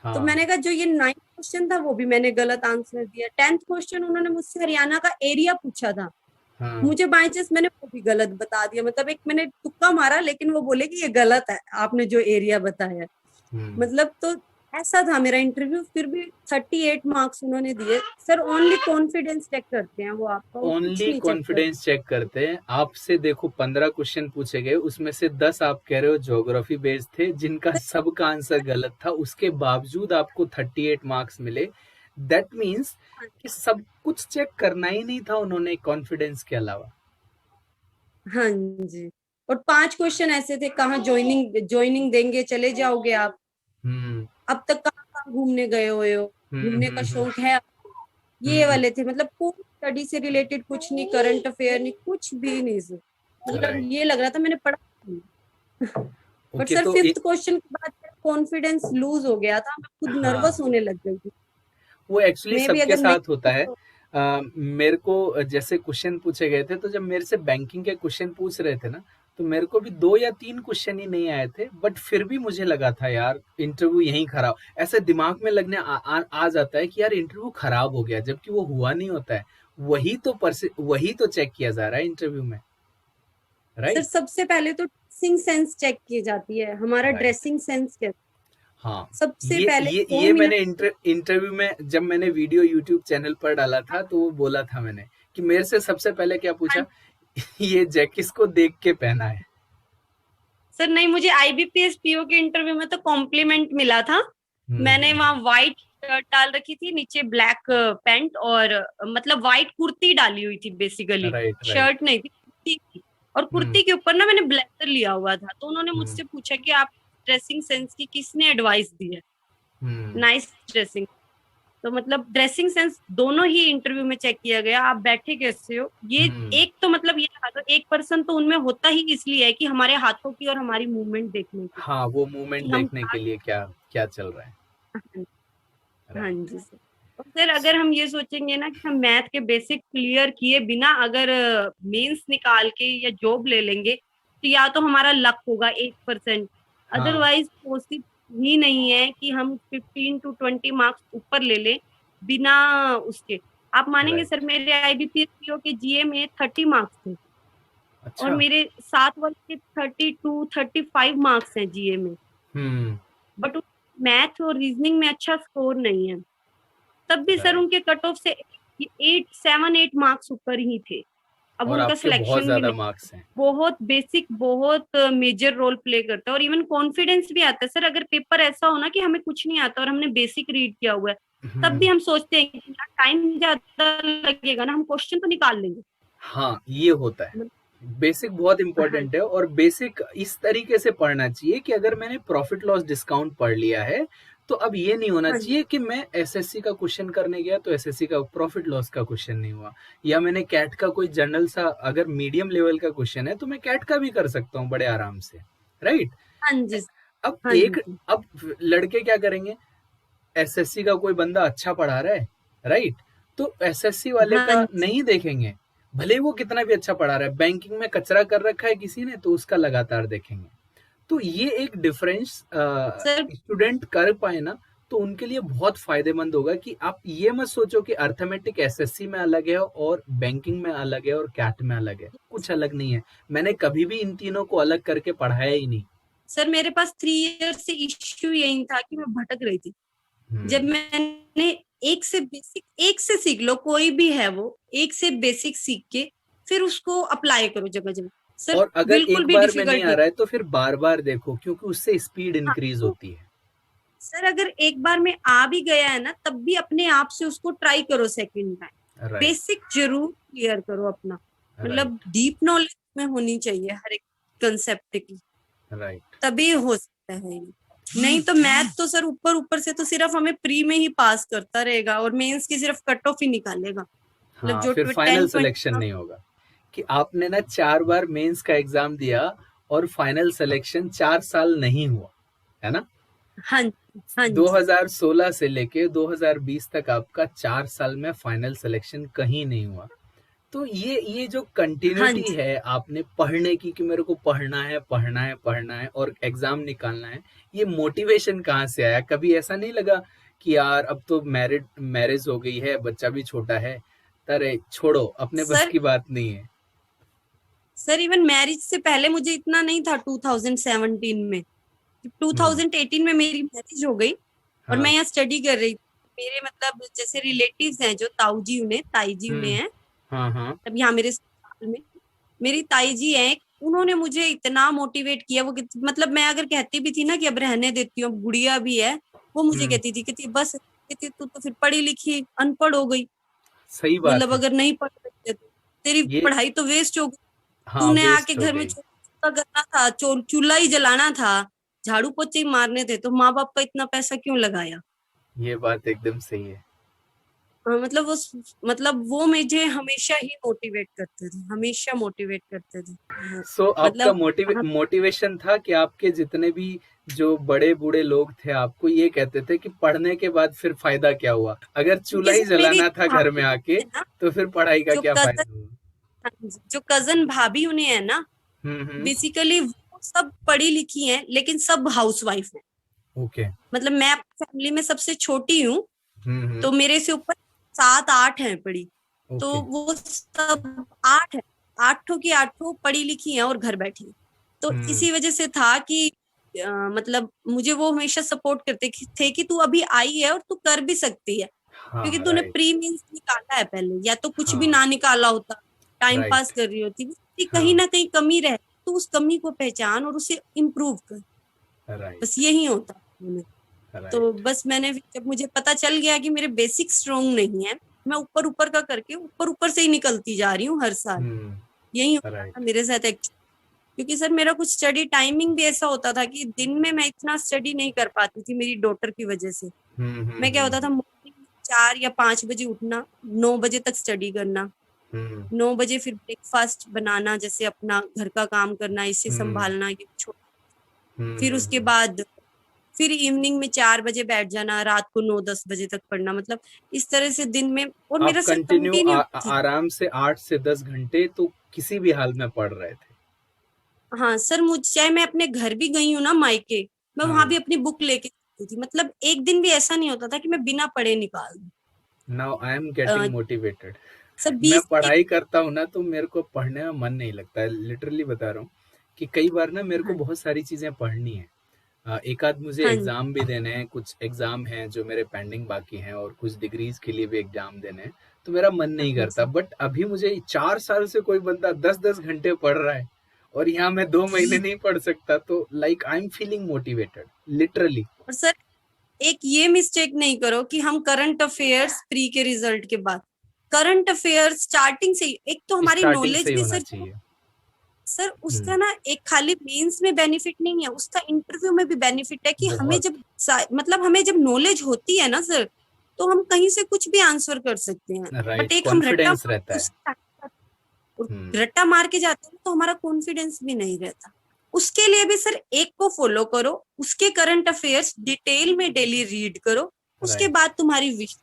तो हाँ। मैंने कहा जो ये 9th क्वेश्चन था वो भी मैंने गलत आंसर दिया। 10th क्वेश्चन उन्होंने मुझसे हरियाणा का एरिया पूछा था, हाँ। मुझे बाय चांस मैंने वो भी गलत बता दिया। मतलब एक मैंने तुक्का मारा, लेकिन वो बोले कि ये गलत है आपने जो एरिया बताया। हम्म। मतलब तो ऐसा था मेरा इंटरव्यू। फिर भी 38 मार्क्स उन्होंने दिए। सर ओनली कॉन्फिडेंस चेक करते हैं वो आपका, और कुछ ओनली नहीं चेक करते। कॉन्फिडेंस चेक करते हैं आपसे। देखो 15 क्वेश्चन पूछे गए, उसमें से 10 आप कह रहे हो ज्योग्राफी बेस्ड थे, जिनका सबका आंसर गलत था, उसके बावजूद आपको 38 मार्क्स मिले। दैट मीन्स कि सब कुछ चेक करना ही नहीं था उन्होंने कॉन्फिडेंस के अलावा। हाँ जी। और 5 क्वेश्चन ऐसे थे, कहाँ ज्वाइनिंग ज्वाइनिंग देंगे, चले जाओगे आप, हम्म अब तक कहाँ कहाँ घूमने गए हुए हो, घूमने का हम्म। शौक है आपको? ये वाले थे, मतलब कोई स्टडी से रिलेटेड कुछ नहीं, करंट अफेयर नहीं, कुछ भी नहीं सर। मतलब राइट। ये लग रहा था मैंने पढ़ा नहीं। बट ओके, सर तो फिफ्थ क्वेश्चन के बाद कॉन्फिडेंस लूज हो गया था, मैं खुद हाँ, नर्वस होने लग गई थी। वो एक्चुअली मे भी सबके अगर नहीं साथ होता है। मेरे को जैसे क्वेश्चन पूछे गए थे, तो जब मेरे से बैंकिंग के क्वेश्चन पूछ रहे थे ना, तो मेरे को भी 2 या 3 क्वेश्चन ही नहीं आए थे, बट फिर भी मुझे लगा था यार इंटरव्यू यहीं खराब, ऐसे दिमाग में लगने आ जाता है कि यार इंटरव्यू खराब हो गया, जबकि वो हुआ नहीं होता है। वही तो चेक किया जा रहा है इंटरव्यू में, सर, राइट? सबसे पहले तो ड्रेसिंग सेंस चेक की जाती है, हमारा राइट। ड्रेसिंग सेंस क्या, हाँ, सबसे ये पहले ये 100 ये मैंने मिनट। इंटरव्यू में जब मैंने वीडियो यूट्यूब चैनल पर डाला था, तो वो बोला था मैंने कि मेरे से सबसे पहले क्या हाँ पूछा, ये जैक किसको देख के पहना है। सर, नहीं, मुझे आईबीपीएस पीओ के इंटरव्यू में तो कॉम्प्लीमेंट मिला था। मैंने हम्म। वहाँ व्हाइट शर्ट डाल रखी थी, नीचे ब्लैक पैंट, और मतलब व्हाइट कुर्ती डाली हुई थी बेसिकली। Right, right. शर्ट नहीं थी, कुर्ती थी। और हम्म। कुर्ती के ऊपर ना मैंने ब्लेजर लिया हुआ था, तो उन्होंने हम्म। मुझसे पूछा कि आप ड्रेसिंग सेंस की किसने एडवाइस दी है, हम्म। Nice dressing. तो मतलब ड्रेसिंग सेंस दोनों ही इंटरव्यू में चेक किया गया, आप बैठे कैसे हो, ये हम्म। एक तो मतलब ये रहा, तो 1% तो उनमें होता ही इसलिए है कि हमारे हाथों की और हमारी मूवमेंट देखने की, हाँ, वो मूवमेंट कि हम देखने के लिए क्या क्या चल रहा है। क्या। हाँ राइट। जी सर। और सर अगर हम ये सोचेंगे ना कि हम मैथ के बेसिक क्लियर किए बिना अगर मेंस निकाल के या जॉब ले लेंगे, तो या तो हमारा लक होगा 1%, हाँ। अदरवाइज पॉसिबल ही नहीं है कि हम 15 to 20 मार्क्स ऊपर ले लें बिना उसके। आप मानेंगे सर, राइट। मेरे आईबीपीएस पीओ के जीए में 30 मार्क्स थे, और अच्छा। मेरे साथ वाले के 32-35 मार्क्स हैं जीए में। हम्म। बट मैथ और रीजनिंग में अच्छा स्कोर नहीं है, तब भी सर राइट। उनके कट ऑफ से 8-7-8 मार्क्स ऊपर ही थे। अब और उनका आपके बहुत सिलेक्शन भी ज्यादा नहीं। मार्क्स हैं। बहुत बेसिक, बहुत मेजर रोल प्ले करता है, और इवन कॉन्फिडेंस भी आता है सर। अगर पेपर ऐसा हो ना कि हमें कुछ नहीं आता और हमने बेसिक रीड किया हुआ है, तब भी हम्म। हम सोचते हैं कि टाइम ज्यादा लगेगा ना, हम क्वेश्चन तो निकाल लेंगे। हाँ, ये होता है। बेसिक बहुत हाँ इंपॉर्टेंट है, और बेसिक इस तरीके से पढ़ना चाहिए कि अगर मैंने प्रॉफिट लॉस डिस्काउंट पढ़ लिया है, तो अब ये नहीं होना हाँ चाहिए कि मैं एसएससी का क्वेश्चन करने गया तो एसएससी का प्रॉफिट लॉस का क्वेश्चन नहीं हुआ, या मैंने कैट का कोई जनरल सा अगर मीडियम लेवल का क्वेश्चन है तो मैं कैट का भी कर सकता हूँ बड़े आराम से, राइट? हाँ जी, अब हाँ एक जी, अब लड़के क्या करेंगे, एसएससी का कोई बंदा अच्छा पढ़ा रहा है, राइट? तो एसएससी वाले हाँ का जी नहीं देखेंगे, भले ही वो कितना भी अच्छा पढ़ा रहा है, बैंकिंग में कचरा कर रखा है किसी ने तो उसका लगातार देखेंगे। तो ये एक डिफरेंस सर। स्टूडेंट कर पाए ना, तो उनके लिए बहुत फायदेमंद होगा कि आप ये मत सोचो कि अर्थमेटिक एसएससी में अलग है और बैंकिंग में अलग है और कैट में अलग है, कुछ अलग नहीं है। मैंने कभी भी इन तीनों को अलग करके पढ़ाया ही नहीं। सर मेरे पास 3 ईयर से इश्यू यही था कि मैं भटक रही थी। जब हम्म। मैंने एक से सीख लो, कोई भी है वो, एक से बेसिक सीख के फिर उसको अप्लाई करो जगह जगह। सर और अगर बिल्कुल एक भी बार में नहीं डिफिकल्ट आ नहीं। रहा है तो फिर बार बार देखो, क्योंकि उससे स्पीड हाँ, इंक्रीज तो होती है। सर अगर एक बार में आ भी गया है ना, तब भी अपने आप से उसको ट्राई करो सेकंड टाइम। राइट। बेसिक जरूर क्लियर करो अपना, मतलब राइट। डीप नॉलेज में होनी चाहिए हर एक कंसेप्ट की, राइट। तभी हो सकता है ये। नहीं तो मैथ तो सर ऊपर ऊपर से तो सिर्फ हमें प्री में ही पास करता रहेगा, और मेंस की सिर्फ कट ऑफ ही निकालेगा, मतलब हाँ, जो फिर फाइनल 10-20 सिलेक्शन नहीं मार्क्स। होगा कि आपने ना 4 बार मेंस का एग्जाम दिया और फाइनल सिलेक्शन 4 साल नहीं हुआ, है ना? हाँ जी, हाँ जी, 2016 से लेके 2020 तक आपका 4 साल में फाइनल सिलेक्शन कहीं नहीं हुआ। तो ये जो हाँ कंटिन्यूटी जी। है आपने पढ़ने की कि मेरे को पढ़ना है, पढ़ना है, पढ़ना है और एग्जाम निकालना है, ये मोटिवेशन कहाँ से आया? कभी ऐसा नहीं लगा कि यार अब तो मैरिज हो गई है, बच्चा भी छोटा है, अरे छोड़ो, अपने बस सर की बात नहीं है। सर इवन मैरिज से पहले मुझे इतना नहीं था 2017 में। हम्म। 2018 में मेरी मैरिज हो गई, और मैं हाँ। यहाँ स्टडी कर रही थी। मेरे मतलब जैसे रिलेटिव्स हैं, जो ताऊ जी उन्हें, ताई जी उन्हें हम्म। हैं, हाँ, हाँ। तब यहाँ मेरे ससुराल में मेरी ताई जी हैं। उन्होंने मुझे इतना मोटिवेट किया, वो मतलब मैं अगर कहती भी थी ना कि अब रहने देती हूँ, अब गुड़िया भी है, वो मुझे हम्म। कहती बस, कहती तू तो फिर पढ़ी लिखी अनपढ़ हो गई, सही बात मतलब है। अगर नहीं पढ़ सकते तो तेरी ये पढ़ाई तो वेस्ट हो गई। हाँ, तूने आके वेस्ट हो घर में गई। चूल्हा करना था, चूल्हा ही जलाना था, झाड़ू पोछे ही मारने थे, तो माँ बाप का इतना पैसा क्यों लगाया। ये बात एकदम सही है। मतलब वो मुझे हमेशा ही मोटिवेट करते थे, हमेशा मोटिवेट करते थे। सो आपका मतलब हम मोटिवेशन था कि आपके जितने भी जो बड़े बूढ़े लोग थे आपको ये कहते थे कि पढ़ने के बाद फिर फायदा क्या हुआ, अगर चूल्हा क्योंकि ही सर मेरी जलाना था घर में भाभी आके है ना, तो फिर पढ़ाई का जो क्या कजन फायदा हुआ। हाँ जी, जो कजन भाभी उन्हें है ना, हम्म। बेसिकली वो सब पढ़ी लिखी हैं लेकिन सब हाउसवाइफ हैं। ओके। मतलब मैं अपनी फैमिली में सबसे छोटी हूँ, हम्म। तो मेरे से ऊपर 7-8 हैं पढ़ी। तो ओके। वो सब 8 है, आठों की आठों पढ़ी लिखी हैं और घर बैठी हैं। तो हम्म। इसी वजह से था कि मतलब मुझे वो हमेशा सपोर्ट करते थे कि तू अभी आई है और तू कर भी सकती है, क्योंकि हाँ तूने राइट। प्री मींस निकाला है पहले, या तो कुछ भी हाँ ना निकाला होता, टाइम पास राइट। कर रही होती, कहीं हाँ ना कहीं कमी रहे तो उस कमी को पहचान और उसे इम्प्रूव कर। बस राइट। यही होता है। तो राइट। बस मैंने जब मुझे पता चल गया कि मेरे बेसिक स्ट्रांग नहीं है, मैं ऊपर ऊपर का करके ऊपर ऊपर से ही निकलती जा रही हूँ हर साल। यही होता था राइट। मेरे साथ एक्चुअली, क्योंकि सर मेरा कुछ स्टडी टाइमिंग भी ऐसा होता था कि दिन में मैं इतना स्टडी नहीं कर पाती थी मेरी डॉटर की वजह से। मैं क्या होता था, मॉर्निंग में 4 या 5 बजे उठना, 9 बजे तक स्टडी करना, हम्म। 9 बजे फिर ब्रेकफास्ट बनाना, जैसे अपना घर का काम करना, इसे हम्म। संभालना, ये फिर उसके हम्म। बाद फिर इवनिंग में 4 बजे बैठ जाना, रात को 9-10 बजे तक पढ़ना। मतलब इस तरह से दिन में, और आप मेरा सर कंटिन्यू कंटिन्यू थी। आराम से 8 से 10 घंटे तो किसी भी हाल में पढ़ रहे थे। हाँ सर, मुझ चाहे मैं अपने घर भी गई हूँ ना मायके, मैं वहां हाँ। भी अपनी बुक लेके जाती थी। मतलब एक दिन भी ऐसा नहीं होता था कि मैं बिना पढ़े निकाल दूं। Now I am a, getting motivated. Sir मैं 20 मिनट पढ़ाई करता हूँ ना तो मेरे को पढ़ने में मन नहीं लगता है, लिटरली बता रहा हूँ कि कई बार ना मेरे को हाँ बहुत सारी चीजें पढ़नी है। एक आध मुझे हाँ जी, एग्जाम भी देने हैं, कुछ एग्जाम हैं जो मेरे पेंडिंग बाकी हैं और कुछ डिग्रीज के लिए भी एग्जाम देने हैं, तो मेरा मन हाँ नहीं करता। जी। बट अभी मुझे 4 साल से कोई बंदा 10-10 घंटे पढ़ रहा है और यहाँ मैं 2 महीने नहीं पढ़ सकता, तो like I am feeling motivated literally. और सर एक ये मिस्टेक नहीं करो कि हम करंट अफेयर्स प्री के रिजल्ट के बाद, करंट अफेयर्स स्टार्टिंग से ही, एक तो हमारी स्टार्टिंग से नॉलेज ही भी होना सर, चाहिए। सर उसका हम्म। ना एक खाली मेंस में बेनिफिट नहीं है, उसका इंटरव्यू में भी बेनिफिट है कि हमें बहुत। जब मतलब हमें जब नॉलेज होती है ना सर, तो हम कहीं से कुछ भी आंसर कर सकते हैं। बट राइट, एक हम रट्टा कॉन्फिडेंस मार रहता के है। हम्म। रट्टा मार के जाते हैं तो हमारा कॉन्फिडेंस भी नहीं रहता। उसके लिए भी सर एक को फॉलो करो, उसके करंट अफेयर्स डिटेल में डेली रीड करो, उसके राइट। बाद तुम्हारी विश,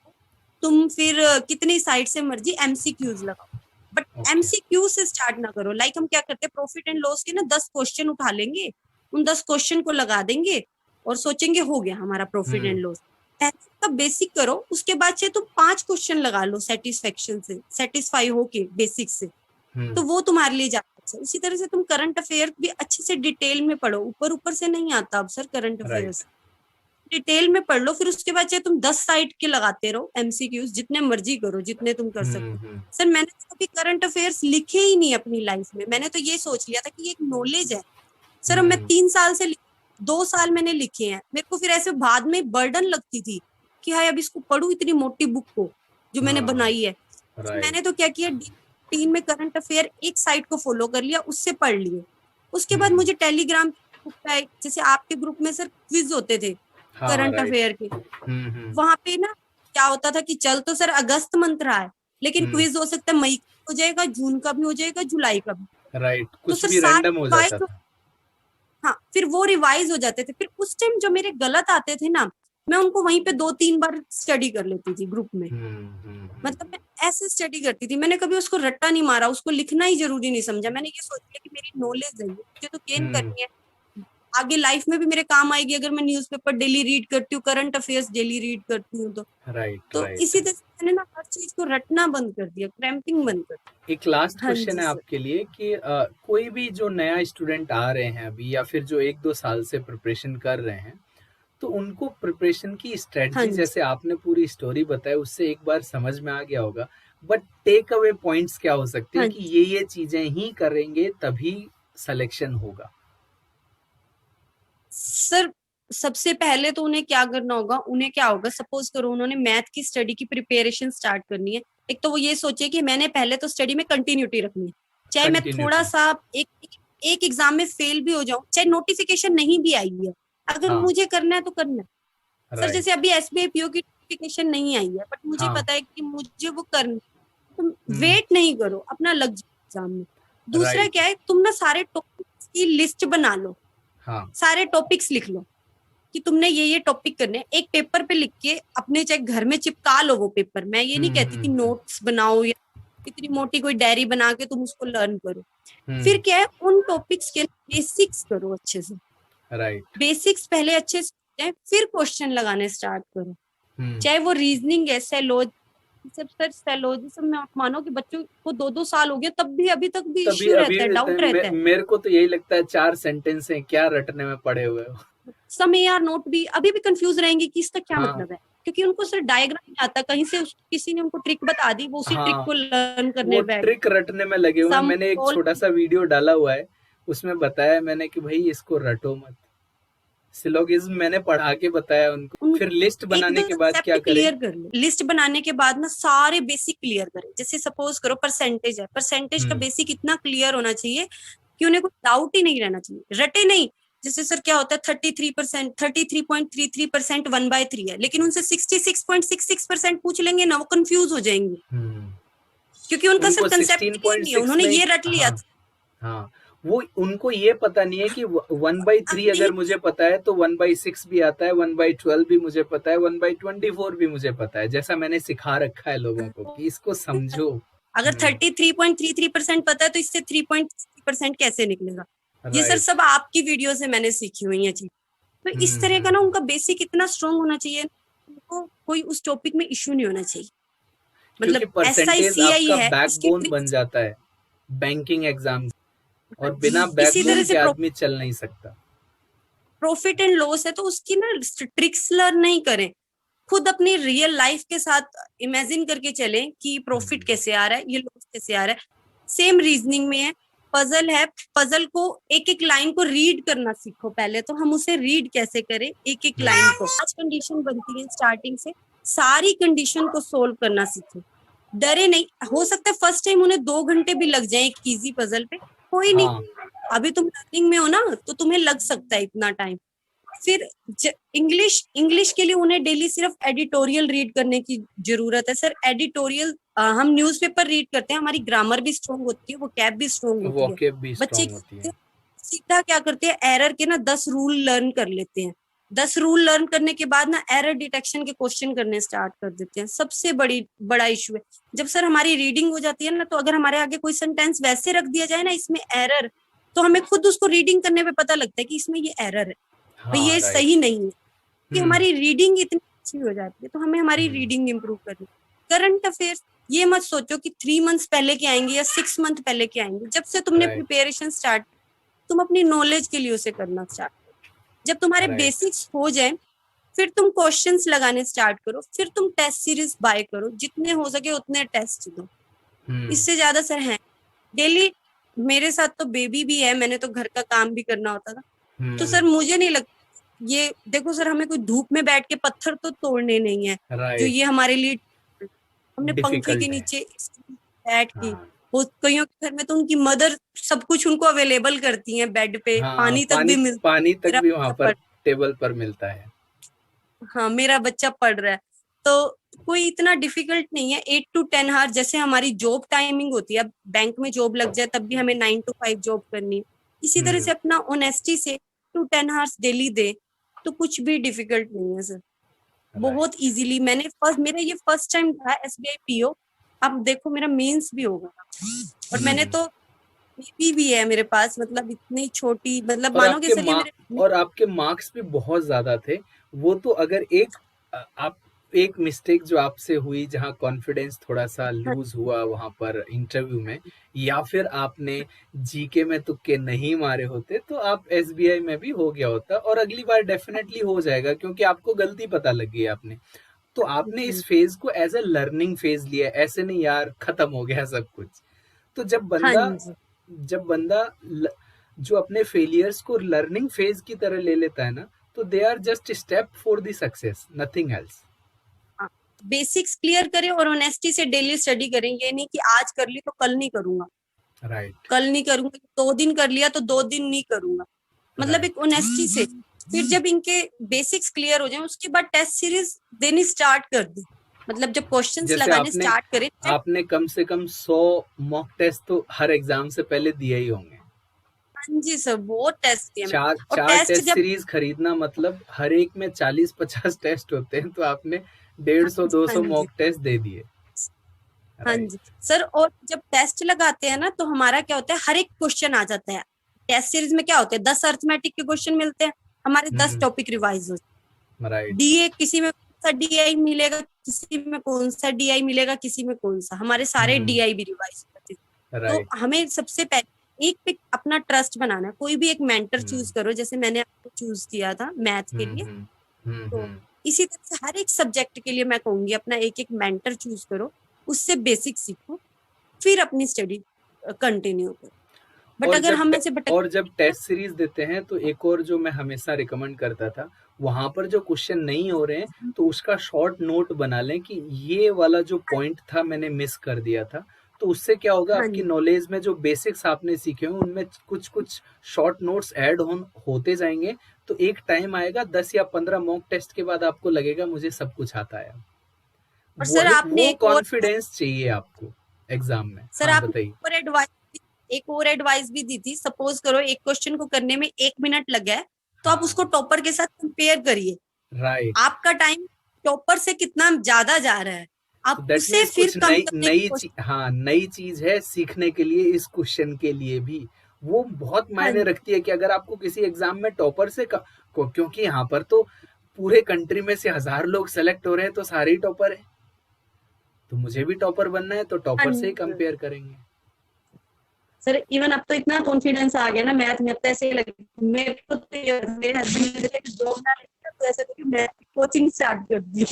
तुम फिर कितनी साइड से मर्जी एमसीक्यूज लगाओ, बट ओके। एमसीक्यू से स्टार्ट ना करो। लाइक हम क्या करते हैं, प्रॉफिट एंड लॉस के ना 10 क्वेश्चन उठा लेंगे, उन 10 क्वेश्चन को लगा देंगे और सोचेंगे हो गया हमारा प्रॉफिट एंड हम्म। लॉस। का बेसिक करो, उसके बाद से तुम 5 क्वेश्चन लगा लो सेटिस्फेक्शन से, सेटिस्फाई हो के बेसिक से, तो हम्म। वो तुम्हारे लिए ज्यादा अच्छा है। इसी तरह से तुम करंट अफेयर भी अच्छे से डिटेल में पढ़ो, ऊपर ऊपर से नहीं आता अब sir current right. Affairs, detail में पढ़ लो। फिर उसके बाद चाहे तुम 10 साइड के लगाते रहो एमसीक्यूज, जितने मर्जी करो, जितने तुम कर सकते हो। हम्म। सर मैंने तो कभी करंट अफेयर्स लिखे ही नहीं अपनी लाइफ में, मैंने तो ये सोच लिया था कि ये एक नॉलेज है। सर अब मैं हम्म। 3 साल से 2 साल मैंने लिखे हैं, मेरे को फिर ऐसे बाद में बर्डन लगती थी कि हाय अब इसको पढ़ू, इतनी मोटी बुक को जो मैंने हाँ बनाई है। तो मैंने राइट। तो क्या किया, टीम में करंट अफेयर एक साइड को फॉलो कर लिया, उससे पढ़ लिए। उसके बाद हम्म। मुझे टेलीग्राम ग्रुप पे, जैसे आपके ग्रुप में सर क्विज होते थे हाँ करंट राइट। अफेयर के, हम्म। वहां पे ना क्या होता था कि चल तो सर अगस्त मंथ रहा है, लेकिन हम्म। क्विज हो सकता है मई का हो जाएगा, जून का भी हो जाएगा, जुलाई का भी। राइट, तो कुछ सर भी सारे रैंडम हो जाता रिवाइज, था। हाँ फिर वो रिवाइज हो जाते थे। फिर उस टाइम जो मेरे गलत आते थे ना, मैं उनको वहीं पे 2-3 बार स्टडी कर लेती थी ग्रुप में। मतलब मैं ऐसे स्टडी करती थी, मैंने कभी उसको रट्टा नहीं मारा, उसको लिखना ही जरूरी नहीं समझा। मैंने ये सोच लिया कि मेरी नॉलेज है, मुझे तो गेन हम्म। करनी है, आगे लाइफ में भी मेरे काम आएगी अगर मैं न्यूज़पेपर डेली रीड करती हूँ, करंट अफेयर्स डेली रीड करती हूँ। राइट तो राइट। इसी तरह से मैंने ना हर चीज को रटना बंद कर दिया, क्रैम्पिंग बंद कर एक लास्ट दिया। हाँ क्वेश्चन जी है सर। आपके लिए कि कोई भी जो नया स्टूडेंट आ रहे हैं अभी या फिर जो 1-2 साल से प्रिपरेशन कर रहे हैं, तो उनको प्रिपरेशन की हाँ स्ट्रेटजी जी जैसे आपने पूरी स्टोरी बताई उससे एक बार समझ में आ गया होगा, बट टेक अवे पॉइंट्स क्या हो सकते हैं हाँ कि जी ये चीजें ही करेंगे तभी सिलेक्शन होगा। सर, सबसे पहले तो उन्हें क्या करना होगा, उन्हें क्या होगा, सपोज करो उन्होंने मैथ की स्टडी की प्रिपरेशन स्टार्ट करनी है। एक तो वो ये सोचे कि मैंने पहले तो स्टडी में कंटिन्यूटी रखनी है, चाहे मैं थोड़ा कंटिन्यूटी। सा एक एक एग्जाम में फेल भी हो जाऊं, चाहे नोटिफिकेशन नहीं भी आई है, अगर हाँ मुझे करना है तो करना है। Sir right. जैसे अभी एसबीआई पीओ की नोटिफिकेशन नहीं आई है बट मुझे हाँ। पता है कि मुझे वो करना, तुम वेट नहीं करो, अपना लग जाओ एग्जाम में। दूसरा राइट। क्या है, तुम ना सारे टॉपिक्स की लिस्ट बना लो, हाँ। सारे टॉपिक्स लिख लो कि तुमने ये टॉपिक करने हैं, एक पेपर पे लिख के अपने चाहे घर में चिपका लो वो पेपर। मैं ये नहीं कहती कि नोट्स बनाओ या इतनी मोटी कोई डायरी बना के तुम उसको लर्न करो। फिर क्या है, उन टॉपिक्स के बेसिक्स करो अच्छे से, राइट। बेसिक्स पहले अच्छे से हो जाए, फिर क्वेश्चन लगाने स्टार्ट करो। चाहे वो रीजनिंग है, सर में आप मानो कि बच्चों को 2-2 साल हो गए तब भी अभी तक भी तभी इश्यू अभी रहता है, डाउट रहता है। मेरे को तो यही लगता है 4 सेंटेंस हैं, क्या रटने में पड़े हुए हो। सम AR नोट भी अभी भी कंफ्यूज रहेंगे कि इसका क्या हाँ। मतलब है, क्योंकि उनको सिर्फ डायग्राम नहीं आता, कहीं से किसी ने उनको ट्रिक बता दी, वो उसी ट्रिक हाँ, को लर्न वो करने बैठ ट्रिक रटने में लगे हुए हैं। सम मैंने एक छोटा सा वीडियो डाला हुआ है, उसमें बताया मैंने कि भाई इसको रटो मत। सिलोगिज्म मैंने पढ़ा के बताया उनको। फिर लिस्ट बनाने के बाद कंसेप्ट क्या करें? क्लियर कर लो। लिस्ट बनाने के बाद ना सारे बेसिक क्लियर करें। जैसे सपोज करो परसेंटेज है, परसेंटेज का बेसिक इतना क्लियर होना चाहिए कि उन्हें कोई डाउट ही नहीं रहना चाहिए, रटे नहीं। जैसे सर क्या होता है 33%, 33.33% 1/3 है, लेकिन उनसे 66.66% पूछ लेंगे ना, वो कंफ्यूज हो जाएंगे, क्योंकि उनका उनको सिर्फ कंसेप्ट क्लियर नहीं है, 16.6 उन्होंने में। ये रट लिया। हाँ। हाँ, वो उनको ये पता नहीं है कि 1/3 अगर मुझे पता है तो 1/6 भी आता है, 1/12 भी मुझे पता है, 1/24 भी मुझे पता है, जैसा मैंने सिखा रखा है लोगों को कि इसको समझो। अगर 33.33% पता है तो इससे 3.3% कैसे निकलेगा? ये सर राइट। सब आपकी वीडियो से मैंने सीखी हुई है चीज। तो इस तरह का ना उनका बेसिक इतना स्ट्रांग होना चाहिए, उनको कोई उस टॉपिक में इश्यू नहीं होना चाहिए। क्योंकि मतलब परसेंटेज SICI आपका है इसकी बैकबोन बन जाता है बैंकिंग एग्जाम, और बिना इसी तरह बैकबोन से के आदमी चल नहीं सकता। प्रॉफिट एंड लॉस है, तो उसकी ना ट्रिक्स लर्न नहीं करें, खुद अपनी रियल लाइफ के साथ इमेजिन करके चलें कि प्रॉफिट कैसे आ रहा है, ये लॉस कैसे आ रहा है। सेम रीजनिंग में है, पजल को एक एक लाइन को रीड करना सीखो। पहले तो हम उसे रीड कैसे करें, एक एक लाइन को। 5 कंडीशन बनती है स्टार्टिंग से, सारी कंडीशन को सोल्व करना सीखो, डरे नहीं। हो सकता है फर्स्ट टाइम उन्हें 2 घंटे भी लग जाए एक इजी पजल पे, कोई नहीं, हाँ। अभी तुम लर्निंग में हो ना, तो तुम्हें लग सकता है इतना टाइम। फिर इंग्लिश इंग्लिश के लिए उन्हें डेली सिर्फ एडिटोरियल रीड करने की जरूरत है। सर एडिटोरियल, हम न्यूज़पेपर रीड करते हैं, हमारी ग्रामर भी स्ट्रांग होती है, वो कैब भी स्ट्रांग होती है। वॉकेब भी बच्चे स्ट्रांग होती है। सीधा क्या करते हैं, एरर के ना 10 रूल लर्न कर लेते हैं। 10 रूल लर्न करने के बाद ना एरर डिटेक्शन के क्वेश्चन करने स्टार्ट कर देते हैं। सबसे बड़ा इशू है जब सर हमारी रीडिंग हो जाती है ना, तो अगर हमारे आगे कोई सेंटेंस वैसे रख दिया जाए ना इसमें एरर, तो हमें खुद उसको रीडिंग करने पे पता लगता है कि इसमें ये एरर है, भाई हाँ। ये राइट। सही नहीं है। कि हमारी रीडिंग इतनी अच्छी हो जाती है, तो हमें हमारी रीडिंग इंप्रूव करनी। करंट अफेयर्स ये मत सोचो कि 3 मंथ्स पहले के आएंगे या 6 मंथ पहले के आएंगे। जब से तुमने राइट। प्रिपरेशन स्टार्ट, तुम अपनी नॉलेज के लिए उसे करना स्टार्ट। जब तुम्हारे राइट। बेसिक्स हो जाए, फिर तुम क्वेश्चंस लगाने स्टार्ट करो, फिर तुम टेस्ट सीरीज बाय करो, जितने हो सके उतने टेस्ट दो। इससे ज्यादा सर है डेली। मेरे साथ तो बेबी भी है, मैंने तो घर का काम भी करना होता था, तो सर मुझे नहीं लगता ये, देखो सर हमें कोई धूप में बैठ के पत्थर तो तोड़ने नहीं है जो राइट। ये हमारे लिए हमने पंखे के डिफिकल्ट है। नीचे बैठ के, हाँ। वो कईयों के घर में तो उनकी मदर सब कुछ उनको अवेलेबल करती हैं, बेड पे हाँ, पानी तक पानी भी मिलता पानी है। तक मेरा भी वहां बच्चा पर पढ़ टेबल पर मिलता है। हाँ मेरा बच्चा पढ़ रहा है, तो कोई इतना डिफिकल्ट नहीं है। 8 to 10 आवर जैसे हमारी जॉब टाइमिंग होती है, अब बैंक में जॉब लग जाए तब भी हमें 9 to 5 जॉब करनी है, इसी तरह से अपना ऑनेस्टी से 2-10 आवर्स डेली दे, तो कुछ भी डिफिकल्ट नहीं है सर, बहुत इजीली। मेरा ये फर्स्ट टाइम था SBI PO, अब देखो मेरा मेंस भी होगा, और मैंने तो बेबी भी है मेरे पास, मतलब इतनी छोटी, मतलब और मानोगे आपके सर ये मा मेरे और आपके मार्क्स भी बहुत ज्यादा थे। वो तो अगर आप एक मिस्टेक जो आपसे हुई, जहां कॉन्फिडेंस थोड़ा सा लूज हुआ वहां पर इंटरव्यू में, या फिर आपने जीके में तुक्के नहीं मारे होते, तो आप एसबीआई में भी हो गया होता, और अगली बार डेफिनेटली हो जाएगा, क्योंकि आपको गलती पता लग गई आपने। तो आपने इस फेज को एज ए लर्निंग फेज लिया, ऐसे नहीं यार खत्म हो गया सब कुछ। तो हाँ जी जब बंदा जो अपने फेलियर्स को लर्निंग फेज की तरह ले लेता है ना, तो they are just step for the success, nothing else. Basics clear करें और ऑनेस्टी से डेली स्टडी करें, ये नहीं कि आज कर ली तो कल नहीं करूंगा, राइट। कल नहीं करूंगा, 2 दिन कर लिया तो 2 दिन नहीं करूंगा, मतलब राइट। एक ऑनेस्टी से। फिर जब इनके बेसिक्स क्लियर हो जाए उसके बाद टेस्ट सीरीज देनी स्टार्ट कर दी। मतलब जब क्वेश्चंस जैसे लगाने आपने स्टार्ट करे आपने कम से कम 100 मॉक टेस्ट तो हर एग्जाम से पहले दिए ही होंगे। हाँ जी सर, बहुत टेस्ट दिए मैंने। चार और चार टेस्ट टेस्ट जब सीरीज खरीदना मतलब हर एक में 40-50 टेस्ट होते हैं, तो आपने हाँ 150-200 जी मॉक टेस्ट दे दिए। हाँ राइट। जी सर। और जब टेस्ट लगाते हैं ना तो हमारा क्या होता है, हर एक क्वेश्चन आ जाता है। टेस्ट सीरीज में क्या होता है, 10 अर्थमेटिक के क्वेश्चन मिलते हैं, हमारे 10 टॉपिक रिवाइज हो। राइट। डीए किसी में कौन सा डीआई मिलेगा, किसी में कौन सा डीआई मिलेगा, किसी में कौन सा, हमारे सारे डीआई भी रिवाइज होते हैं। तो राइट। हमें सबसे पहले एक पे अपना ट्रस्ट बनाना है। कोई भी एक मेंटर चूज करो, जैसे मैंने आपको चूज किया था मैथ के लिए। तो इसी तरह से हर एक सब्जेक्ट के लिए मैं कहूंगी अपना एक एक मेंटर चूज करो, उससे बेसिक सीखो, फिर अपनी स्टडी कंटिन्यू करो। बट और अगर जब हम में से भटक और जब टेस्ट सीरीज देते हैं तो एक और जो मैं हमेशा रिकमेंड करता था, वहां पर जो क्वेश्चन नहीं हो रहे हैं तो उसका शॉर्ट नोट बना लें कि ये वाला जो पॉइंट था मैंने मिस कर दिया था। तो उससे क्या होगा, हाँ आपकी जी नॉलेज में जो बेसिक्स आपने सीखे हैं उनमें कुछ कुछ शॉर्ट नोट्स ऐड होते जाएंगे। तो एक टाइम आएगा 10 या 15 मॉक टेस्ट के बाद आपको लगेगा मुझे सब कुछ आता है। और वो सर आपने वो एक और कॉन्फिडेंस चाहिए आपको एग्जाम में। सर हाँ, आपने बताइए। एक और एडवाइस भी दी थी। सपोज करो एक क्वेश्चन को करने में 1 मिनट लग गया है, तो आप उसको हाँ, टॉपर के साथ कंपेयर करिए। राइट। आपका टाइम टॉपर से कितना ज्यादा जा रहा है, तो आप दैट उसे मीन्स फिर कुछ कम नई करने की नई कोशिश। चीज, हाँ, नई चीज है सीखने के लिए इस क्वेश्चन के लिए भी। वो बहुत हाँ मायने जी रखती है कि अगर आपको किसी एग्जाम में टॉपर से क्योंकि यहाँ पर तो पूरे कंट्री में से 1000 लोग सेलेक्ट हो रहे हैं तो सारे ही टॉपर है। तो मुझे भी टॉपर बनना है तो हाँ टॉपर से ही जी कंपेयर करेंगे। सर। इवन अब तो इतना कॉन्फिडेंस आ गया ना मैथ में, अब तो ऐसे ही लगे मेरे को तो मेरे हस्बैंड ने जॉब ना लेना तो ऐसा कि मैथ की कोचिंग स्टार्ट कर दी।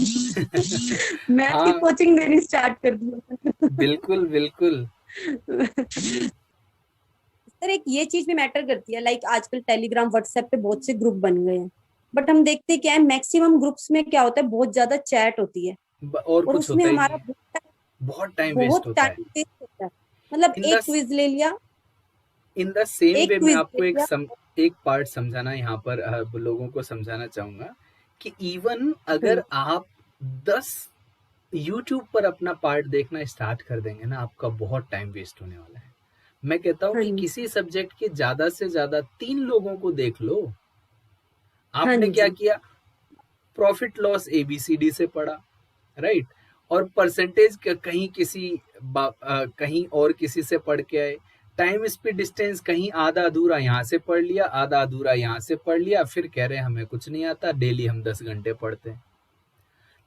मैथ की हाँ, कोचिंग देनी स्टार्ट कर दी। बिल्कुल बिल्कुल। सर एक ये चीज भी मैटर करती है, लाइक आजकल टेलीग्राम व्हाट्सएप पे बहुत से ग्रुप बन गए हैं, बट हम देखते क्या है मैक्सिमम ग्रुप्स में क्या होता है, बहुत ज्यादा चैट होती है। और और कुछ उसमें होता ही नहीं हमारा है, बहुत टाइम वेस्ट बहुत होता है। टाइम वेस्ट होता है। मतलब इन द एक क्विज ले लिया, इन द सेम एक वे मैं क्विज ले आपको लिया। एक पार्ट समझाना यहाँ पर लोगों को समझाना चाहूंगा कि इवन हाँ अगर जी आप 10 यूट्यूब पर अपना पार्ट देखना स्टार्ट कर देंगे ना, आपका बहुत टाइम वेस्ट होने वाला है। मैं कहता हूँ हाँ कि जी किसी सब्जेक्ट के ज्यादा से ज्यादा 3 लोगों को देख लो। हाँ आपने क्या जी किया, प्रॉफिट लॉस एबीसीडी से पढ़ा, राइट, और परसेंटेज कहीं कहीं और किसी से पढ़ के आए। टाइम स्पीड डिस्टेंस कहीं आधा अधूरा यहाँ से पढ़ लिया, आधा अधूरा यहाँ से पढ़ लिया, फिर कह रहे हैं हमें कुछ नहीं आता, डेली हम 10 घंटे पढ़ते हैं।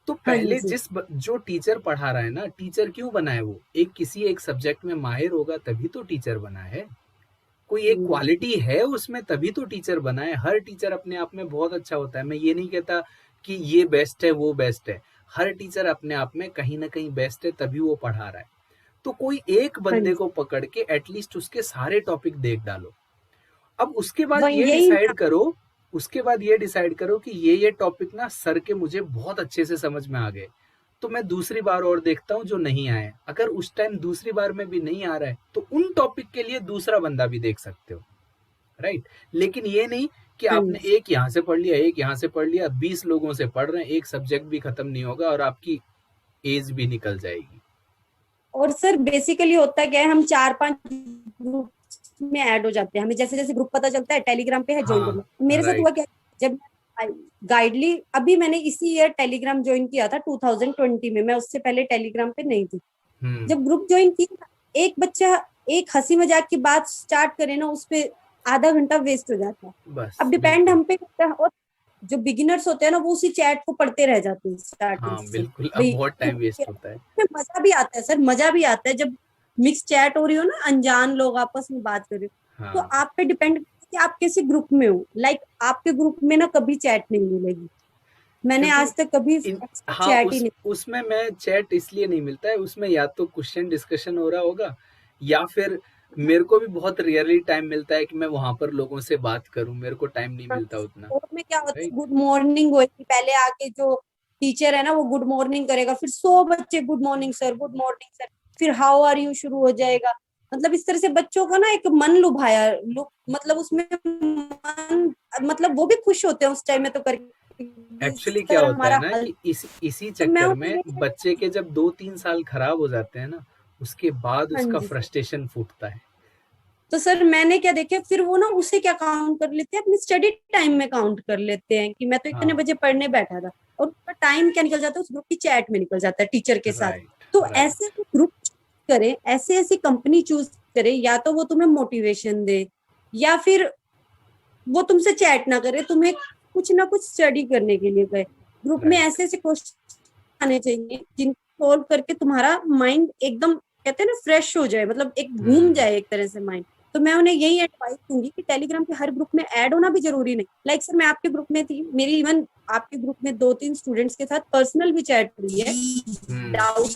तो हाँ पहले जी जो टीचर पढ़ा रहा है ना, टीचर क्यों बना है, वो एक किसी एक सब्जेक्ट में माहिर होगा तभी तो टीचर बना है। कोई एक क्वालिटी है उसमें तभी तो टीचर बना है। हर टीचर अपने आप में बहुत अच्छा होता है, मैं ये नहीं कहता कि ये बेस्ट है वो बेस्ट है। हर टीचर अपने आप में कहीं ना कहीं बेस्ट है तभी वो पढ़ा रहा है। तो कोई एक हाँ बंदे जी को पकड़ के एटलीस्ट उसके सारे टॉपिक देख डालो। अब वही यही उसके बाद ये डिसाइड करो कि ये टॉपिक ना सर के मुझे बहुत अच्छे से समझ में आ गए, तो मैं दूसरी बार और देखता हूँ जो नहीं आए। अगर उस टाइम दूसरी बार में भी नहीं आ रहा है तो उन टॉपिक के लिए दूसरा बंदा भी देख सकते हो, राइट। लेकिन ये नहीं कि हाँ आपने जी। एक यहाँ से पढ़ लिया, एक यहाँ से पढ़ लिया, 20 लोगों से पढ़ रहे हैं, एक सब्जेक्ट भी खत्म नहीं होगा और आपकी एज भी निकल जाएगी। और सर बेसिकली होता क्या है, हम 4-5 ग्रुप में ऐड हो जाते हैं, हमें जैसे जैसे ग्रुप पता चलता है टेलीग्राम पे है ज्वाइन हाँ, करना। मेरे साथ हुआ राइट। क्या, जब गाइडली अभी मैंने इसी ईयर टेलीग्राम ज्वाइन किया था 2020 में, मैं उससे पहले टेलीग्राम पे नहीं थी। हम्म। जब ग्रुप ज्वाइन किया, एक बच्चा एक हंसी मजाक की बात स्टार्ट करे ना, उस पे आधा घंटा वेस्ट हो जाता है। बस अब डिपेंड बिल्कुल। हम पे करता है। और जो बिगिनर्स होते हैं ना, वो उसी चैट को पढ़ते रह जाते हैं स्टार्टिंग हाँ, से। बिल्कुल, अब भाई बहुत टाइम वेस्ट होता है। मजा भी आता है सर, मजा भी आता है जब मिक्स चैट हो रही हो ना, अनजान लोग आपस में बात कर रहे हो, तो हाँ, आप पे डिपेंड कि आप किसी ग्रुप में हो। लाइक आपके ग्रुप में ना कभी चैट नहीं मिलेगी, मैंने क्योंकि आज तक कभी हाँ, चैट ही नहीं। उसमें मैं चैट इसलिए नहीं मिलता है, उसमें या तो क्वेश्चन डिस्कशन हो रहा होगा या फिर मेरे को भी बहुत रेयरली टाइम मिलता है कि मैं वहां पर लोगों से बात करूं, मेरे को टाइम नहीं मिलता उतना, स्पोर्ट में क्या होता है, राइट। गुड मॉर्निंग होगी, पहले आके जो टीचर है ना वो गुड मॉर्निंग करेगा, फिर 100 बच्चे good morning sir, good morning sir, फिर हाउ आर यू शुरू हो जाएगा। मतलब इस तरह से बच्चों का ना एक मन लुभाया मतलब उसमें मन मतलब वो भी खुश होते हैं उस टाइम में तो करके एक्चुअली क्या सर होता है हमारा ना हल। कि इसी तो मैं चक्कर उन्हें में यही। बच्चे के जब 2-3 साल खराब हो जाते हैं ना, उसके बाद हाँ उसका जी सर। फ्रस्ट्रेशन फूटता है। तो सर मैंने क्या देखा, फिर वो ना उसे क्या काउंट कर लेते हैं, अपनी स्टडी टाइम में काउंट कर लेते हैं कि मैं तो इतने हाँ, बजे पढ़ने बैठा था, और उसका टाइम क्या निकल जाता है, उस ग्रुप की चैट में निकल जाता है टीचर के साथ। राइट, तो राइट। ऐसे ग्रुप करें, ऐसे ऐसी कंपनी चूज करें, या तो वो तुम्हें मोटिवेशन दे, या फिर वो तुमसे चैट ना करे, तुम्हें कुछ ना कुछ स्टडी करने के लिए कहे। ग्रुप में राइट। ऐसे ऐसे क्वेश्चन आने चाहिए जिनको सोल्व करके तुम्हारा माइंड एकदम, कहते हैं ना, फ्रेश हो जाए, मतलब एक घूम हुँ, जाए एक तरह से माइंड। तो मैं उन्हें यही एडवाइस दूंगी कि टेलीग्राम के हर ग्रुप में ऐड होना भी जरूरी नहीं। लाइक सर मैं आपके ग्रुप में थी, मेरी इवन आपके ग्रुप में 2-3 स्टूडेंट्स के साथ पर्सनल भी चैट हुई है, हुँ, डाउट।